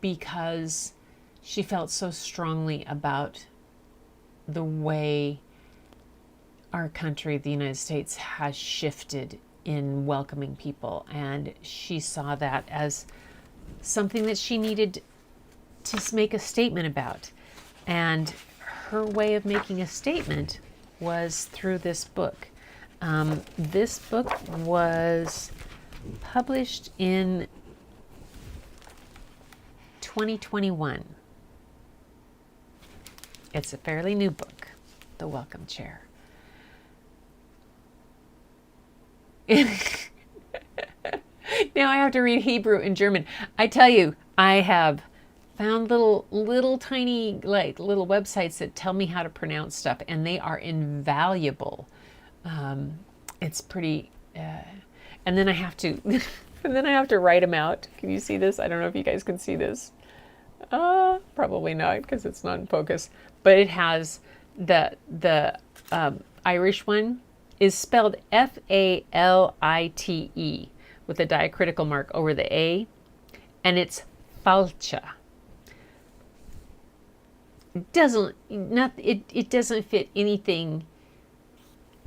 because she felt so strongly about the way our country, the United States, has shifted in welcoming people. And she saw that as something that she needed to make a statement about. And her way of making a statement was through this book. This book was published in 2021. It's a fairly new book, The Welcome Chair. Now I have to read Hebrew and German. I tell you, I have found little tiny little websites that tell me how to pronounce stuff, and they are invaluable. It's pretty, and then I have to, write them out. Can you see this? I don't know if you guys can see this. Probably not because it's not in focus. But it has the Irish one is spelled Falite with a diacritical mark over the A, and it's falcha. It doesn't fit anything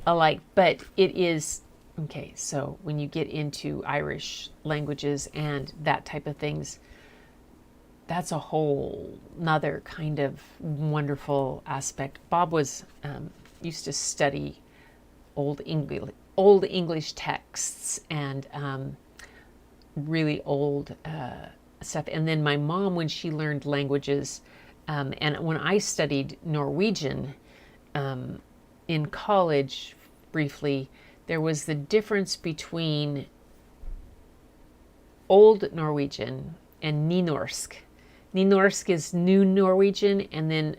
alike, but it is okay. So when you get into Irish languages and that type of things, that's a whole nother kind of wonderful aspect. Bob was used to study old English texts and really old stuff. And then my mom, when she learned languages, and when I studied Norwegian in college briefly, there was the difference between Old Norwegian and Nynorsk. Nynorsk is New Norwegian, and then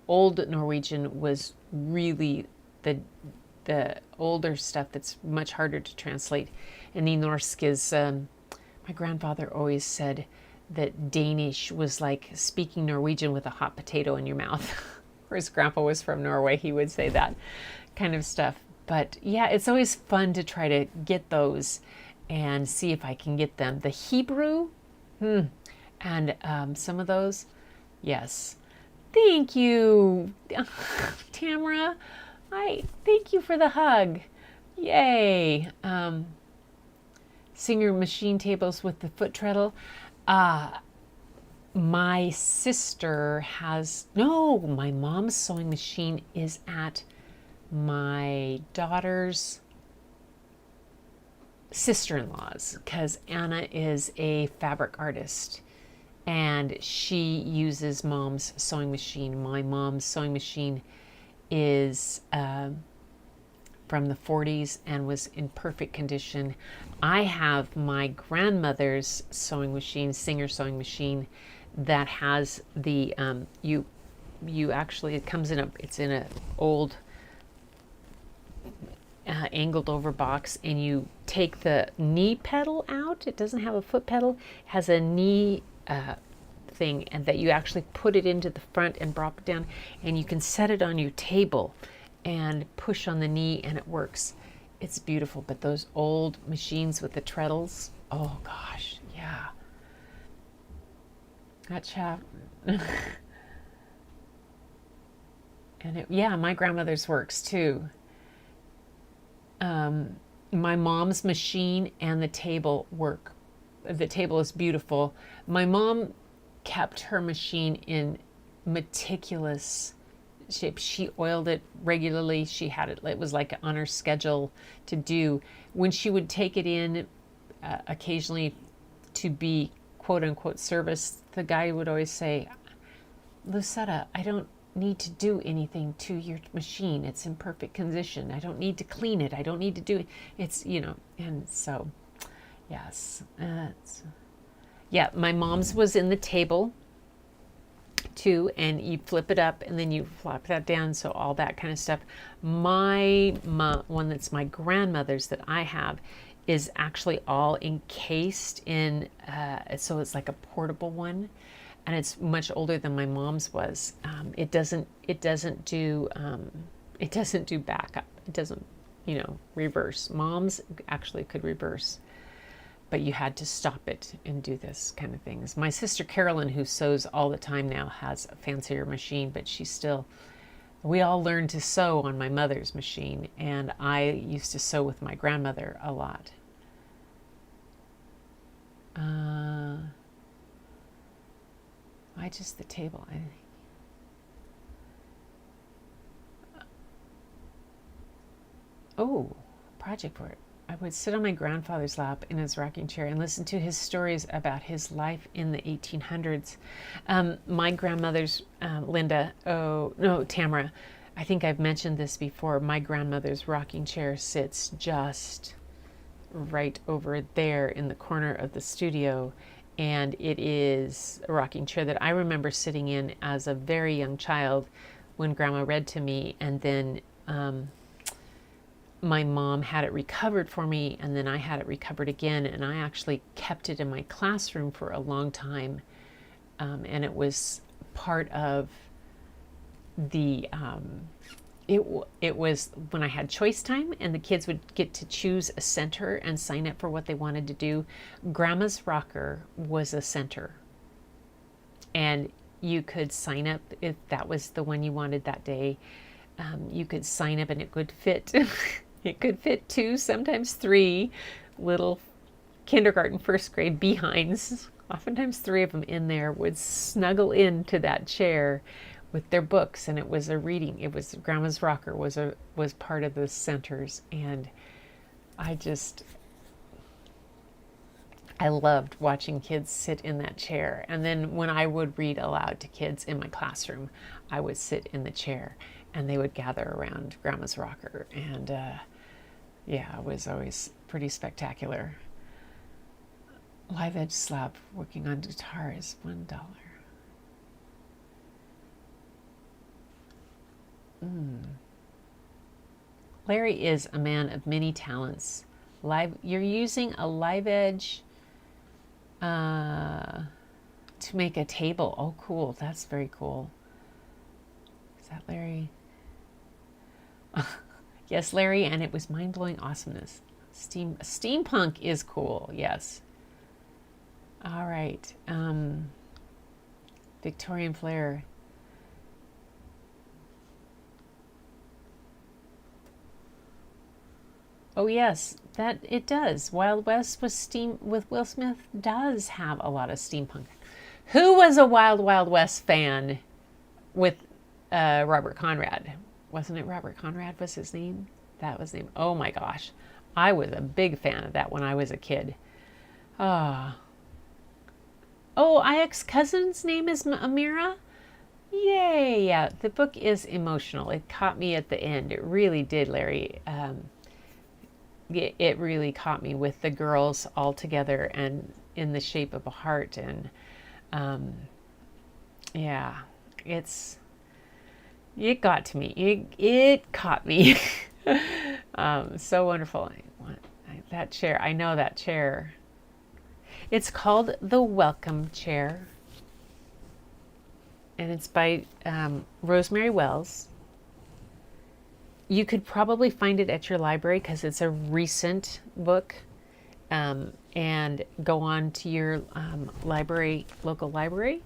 Old Norwegian was really the older stuff that's much harder to translate. And Nynorsk is, my grandfather always said that Danish was like speaking Norwegian with a hot potato in your mouth. Or his grandpa was from Norway, he would say that kind of stuff. But yeah, it's always fun to try to get those and see if I can get them. The Hebrew, and some of those, yes. Thank you, Tamara. Thank you for the hug. Yay. Singer machine tables with the foot treadle. My sister has, no, my mom's sewing machine is at my daughter's sister-in-law's, because Anna is a fabric artist and she uses mom's sewing machine. My mom's sewing machine is from the 40s and was in perfect condition. I have my grandmother's sewing machine, Singer sewing machine, that has the you actually, it comes in a, it's in a old angled over box, and you take the knee pedal out. It doesn't have a foot pedal, it has a knee thing, and that you actually put it into the front and drop it down, and you can set it on your table and push on the knee and it works. It's beautiful. But those old machines with the treadles, oh gosh, yeah. That chap. And it, yeah, my grandmother's works too. My mom's machine and the table work. The table is beautiful. My mom kept her machine in meticulous shape. She oiled it regularly. She had it, it was like on her schedule to do. When she would take it in occasionally to be quote unquote service, the guy would always say, Lucetta, I don't need to do anything to your machine. It's in perfect condition. I don't need to clean it. I don't need to do it. It's, you know, and so, yes. Yeah, my mom's was in the table too, and you flip it up and then you flop that down, so all that kind of stuff. My one that's my grandmother's that I have is actually all encased in, so it's like a portable one, and it's much older than my mom's was. It doesn't do backup. It doesn't, you know, reverse. Mom's actually could reverse, but you had to stop it and do this kind of things. My sister Carolyn, who sews all the time now, has a fancier machine, but she's still, we all learned to sew on my mother's machine, and I used to sew with my grandmother a lot. Why just the table? Oh, project for it. I would sit on my grandfather's lap in his rocking chair and listen to his stories about his life in the 1800s. My grandmother's, Linda, oh, no, Tamara, I think I've mentioned this before. My grandmother's rocking chair sits just right over there in the corner of the studio. And it is a rocking chair that I remember sitting in as a very young child when Grandma read to me, and then my mom had it recovered for me, and then I had it recovered again, and I actually kept it in my classroom for a long time, and it was part of the it was when I had choice time and the kids would get to choose a center and sign up for what they wanted to do. Grandma's rocker was a center, and you could sign up if that was the one you wanted that day. You could sign up and it could fit it could fit 2, sometimes 3 little kindergarten, first grade behinds, oftentimes 3 of them in there, would snuggle into that chair with their books, and it was a reading. It was Grandma's rocker was part of the centers, and I loved watching kids sit in that chair. And then when I would read aloud to kids in my classroom, I would sit in the chair and they would gather around Grandma's rocker, and yeah, it was always pretty spectacular. Live edge slab working on guitar is $1. Larry is a man of many talents. You're using a live edge to make a table. Oh, cool. That's very cool. Is that Larry? Yes, Larry, and it was mind-blowing awesomeness. Steampunk is cool, yes. All right. Victorian flair. Oh yes, that it does. Wild West with Will Smith does have a lot of steampunk. Who was a Wild Wild West fan with Robert Conrad? Wasn't it Robert Conrad was his name? That was his name. Oh my gosh. I was a big fan of that when I was a kid. Ah. Oh, Ix's cousin's name is Amira? Yay! Yeah, the book is emotional. It caught me at the end. It really did, Larry. It really caught me with the girls all together and in the shape of a heart. And yeah, it got to me. It caught me. So wonderful. That chair. I know that chair. It's called The Welcome Chair. And it's by Rosemary Wells. You could probably find it at your library because it's a recent book. And go on to your local library,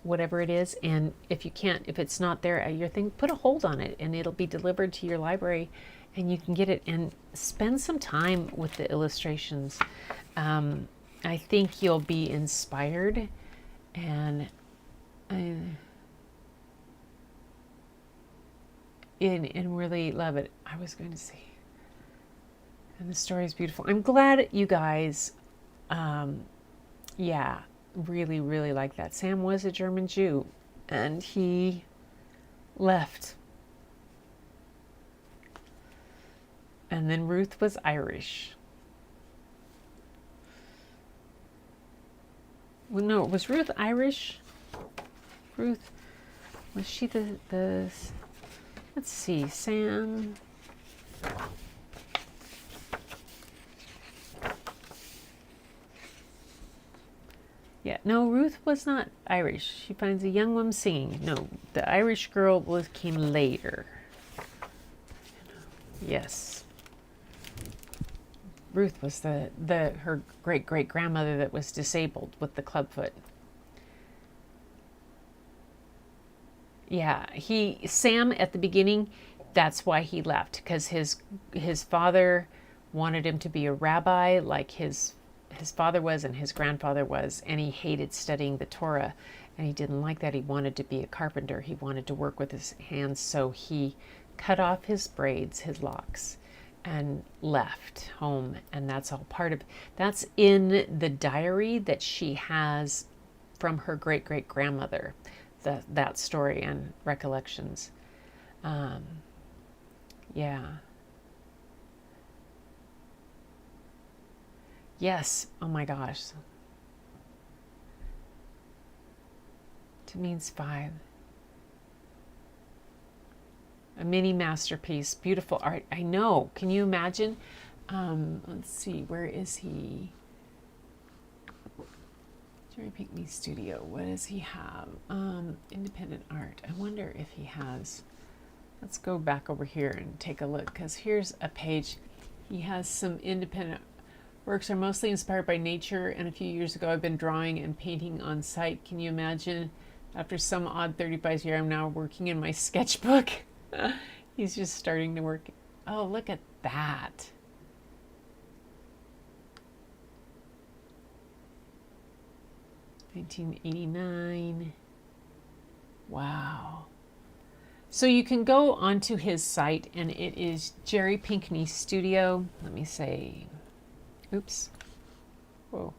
whatever it is. And if it's not there at your thing, put a hold on it and it'll be delivered to your library and you can get it and spend some time with the illustrations. I think you'll be inspired and really love it. I was going to say, and the story is beautiful. I'm glad you guys, really, really like that. Sam was a German Jew, and he left. And then Ruth was Irish. Well, no, was Ruth Irish? Ruth, was she the let's see, Sam. Yeah, no, Ruth was not Irish. She finds a young woman singing. No, the Irish girl came later. Yes. Ruth was her great grandmother that was disabled with the clubfoot. Yeah, Sam at the beginning, that's why he left, because his father wanted him to be a rabbi like his father was and his grandfather was, and he hated studying the Torah, and he didn't like that. He wanted to be a carpenter. He wanted to work with his hands, so he cut off his braids, his locks, and left home. And that's all that's in the diary that she has from her great grandmother, that story and recollections. Yeah. Yes. Oh my gosh. 2 means 5. A mini masterpiece. Beautiful art. I know. Can you imagine? Let's see. Where is he? Jerry Pinkney Studio. What does he have? Independent art. I wonder if he has. Let's go back over here and take a look, because here's a page. He has some independent works are mostly inspired by nature, and a few years ago I've been drawing and painting on site. Can you imagine? After some odd 35 years, I'm now working in my sketchbook. He's just starting to work. Oh, look at that. $1989. Wow. So you can go onto his site, and it is Jerry Pinkney Studio. Let me say, oops. Whoa.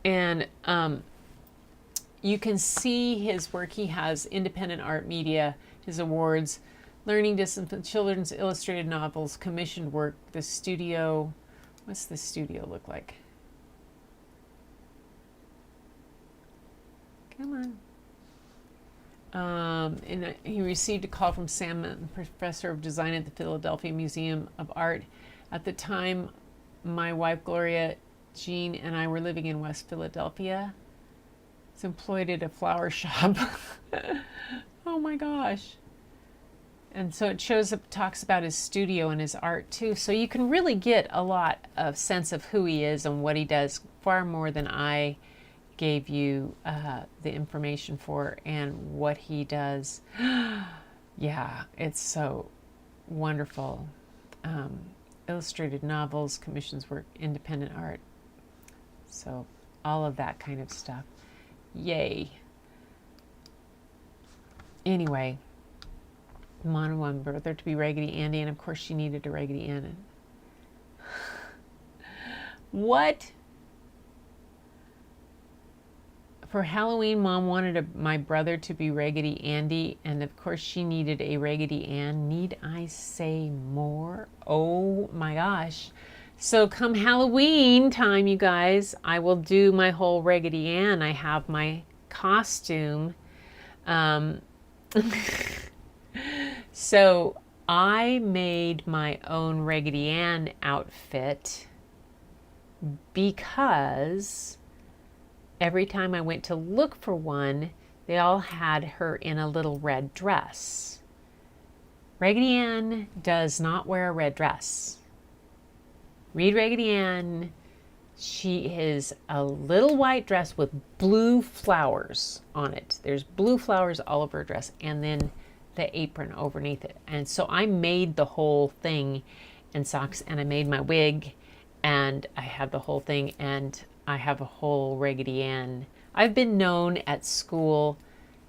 And you can see his work. He has independent art media, his awards, learning discipline, children's illustrated novels, commissioned work, the studio. What's the studio look like? Come on. And he received a call from Sam Munton, professor of design at the Philadelphia Museum of Art. At the time, my wife, Gloria, Jean, and I were living in West Philadelphia. He's employed at a flower shop. Oh my gosh. And so it shows up, talks about his studio and his art too. So you can really get a lot of sense of who he is and what he does, far more than I gave you the information for, and what he does. Yeah, it's so wonderful. Illustrated novels, commissions work, independent art. So all of that kind of stuff. Yay. Anyway, Mom wanted brother to be Raggedy Andy, and of course she needed a Raggedy Ann. What? For Halloween, Mom wanted my brother to be Raggedy Andy, and of course she needed a Raggedy Ann. Need I say more? Oh my gosh. So come Halloween time, you guys, I will do my whole Raggedy Ann. I have my costume. So I made my own Raggedy Ann outfit because every time I went to look for one, they all had her in a little red dress. Raggedy Ann does not wear a red dress. Read Raggedy Ann. She is a little white dress with blue flowers on it. There's blue flowers all over her dress, and then the apron underneath it. And so I made the whole thing in socks, and I made my wig, and I have the whole thing, and I have a whole Raggedy Ann. I've been known at school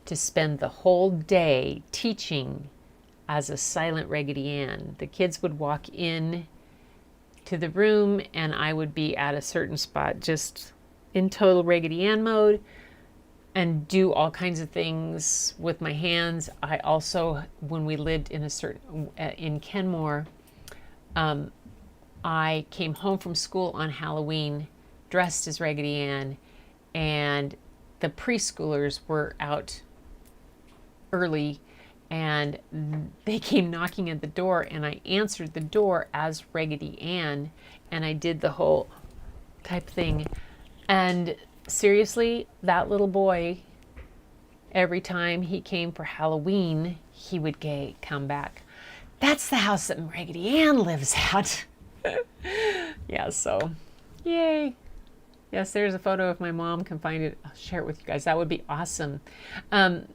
to spend the whole day teaching as a silent Raggedy Ann. The kids would walk in to the room, and I would be at a certain spot just in total Raggedy Ann mode and do all kinds of things with my hands. I also, when we lived in in Kenmore, I came home from school on Halloween dressed as Raggedy Ann, and the preschoolers were out early, and they came knocking at the door, and I answered the door as Raggedy Ann, and I did the whole type thing. And seriously, that little boy, every time he came for Halloween, he would come back. That's the house that Raggedy Ann lives at. Yeah, so yay. Yes, there's a photo. If my mom can find it, I'll share it with you guys. That would be awesome. And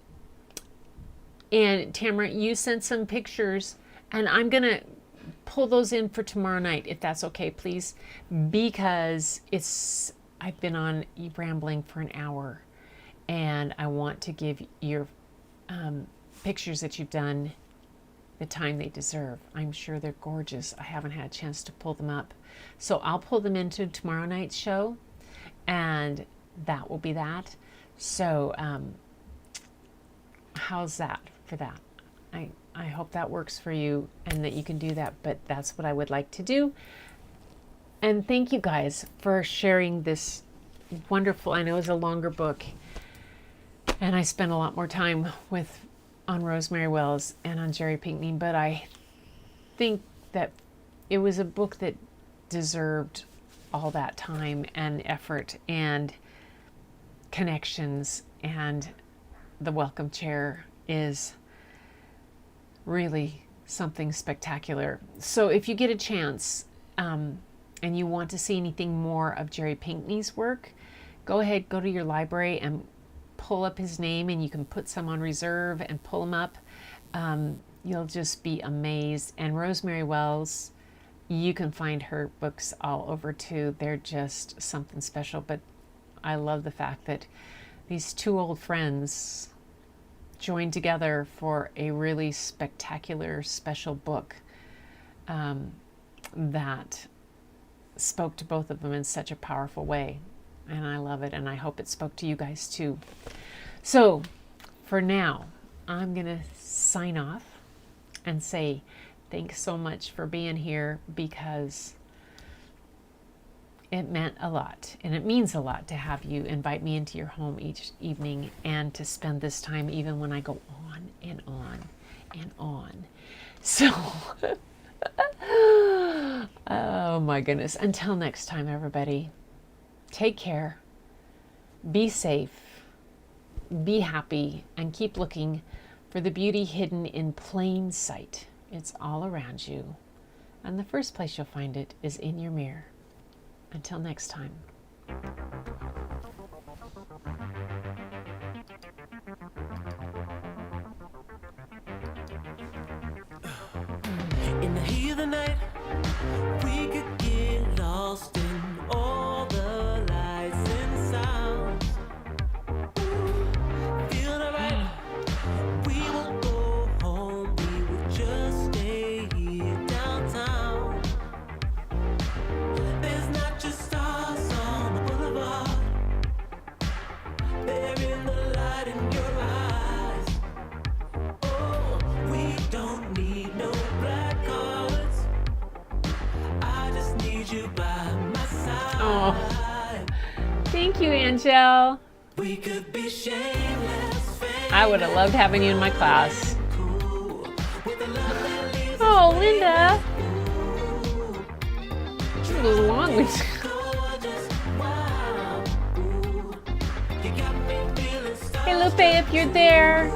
Tamara, you sent some pictures, and I'm going to pull those in for tomorrow night, if that's okay, please, because I've been on rambling for an hour, and I want to give your pictures that you've done the time they deserve. I'm sure they're gorgeous. I haven't had a chance to pull them up. So I'll pull them into tomorrow night's show, and that will be that. So how's that for that? I hope that works for you and that you can do that, but that's what I would like to do. And thank you guys for sharing this wonderful, I know it's a longer book, and I spent a lot more time on Rosemary Wells and on Jerry Pinkney, but I think that it was a book that deserved all that time and effort and connections, and the welcome chair is really something spectacular. So if you get a chance and you want to see anything more of Jerry Pinkney's work, go ahead, go to your library and pull up his name, and you can put some on reserve and pull them up. You'll just be amazed. And Rosemary Wells, you can find her books all over too. They're just something special. But I love the fact that these two old friends joined together for a really spectacular, special book that spoke to both of them in such a powerful way. And I love it, and I hope it spoke to you guys too. So for now, I'm going to sign off and say thanks so much for being here, because it meant a lot, and it means a lot to have you invite me into your home each evening and to spend this time even when I go on and on and on. So, oh my goodness. Until next time, everybody, take care, be safe, be happy, and keep looking for the beauty hidden in plain sight. It's all around you, and the first place you'll find it is in your mirror. Until next time. In the heat of the night, we could get lost in all the lights and sounds. Feel alright, we won't go home, we will just stay here downtown. There's not just stars on the boulevard, they're in the light in your eyes. Oh, we don't need no black cards, I just need you by my side. Oh, thank you, Angel. We could be shameless, I would have loved having you in my class. cool, with a love that leaves Oh, Linda. It was long. gorgeous. Wow, ooh, you got me feeling stuck. Hey, Lupe, if you're there,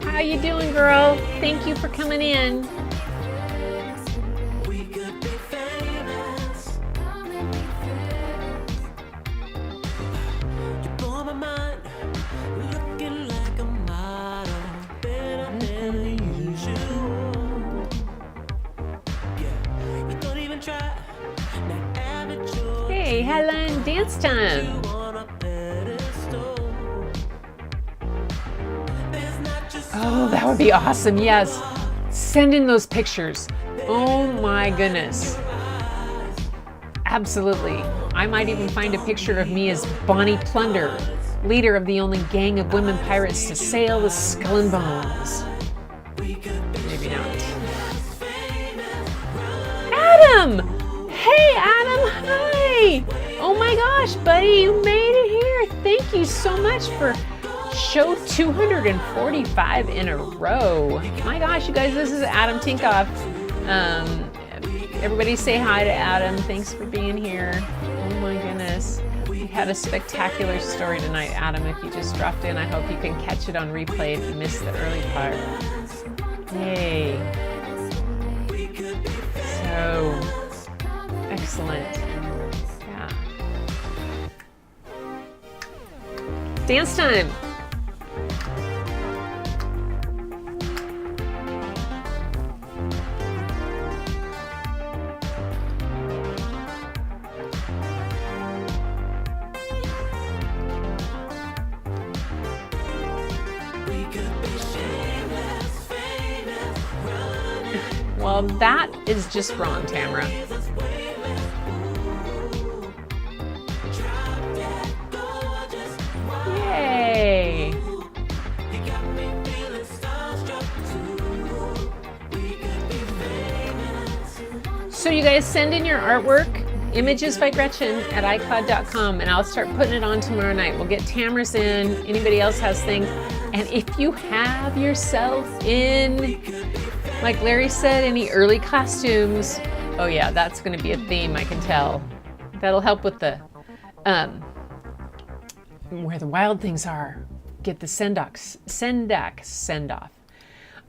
how you doing, girl? Thank you for coming in. We could be famous. You blow my mind, looking like a model, better than usual. Yeah, you don't even try. Not amateur. Hey, Helen, dance time. On a pedestal. There's not just Oh, that would be awesome. Yes. Send in those pictures. Oh my goodness. Absolutely. I might even find a picture of me as Bonnie Plunder, leader of the only gang of women pirates to sail the Skull and Bones. Maybe not. Adam! Hey, Adam. Hi. Oh my gosh, buddy, you made it here. Thank you so much for show 245 in a row. My gosh, you guys, this is Adam Tinkoff. Everybody say hi to Adam. Thanks for being here. Oh my goodness. We had a spectacular story tonight, Adam. If you just dropped in, I hope you can catch it on replay if you missed the early part. Yay. So excellent. Yeah. Dance time. Well, that is just wrong, Tamara. Yay! So you guys send in your artwork, images by Gretchen at iCloud.com, and I'll start putting it on tomorrow night. We'll get Tamara's in. Anybody else has things. And if you have yourself in, like Larry said, any early costumes, oh yeah, that's going to be a theme, I can tell. That'll help with the, where the wild things are. Get the send-off.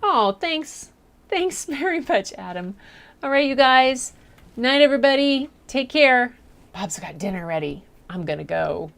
Oh, thanks. Thanks very much, Adam. All right, you guys. Night, everybody. Take care. Bob's got dinner ready. I'm going to go.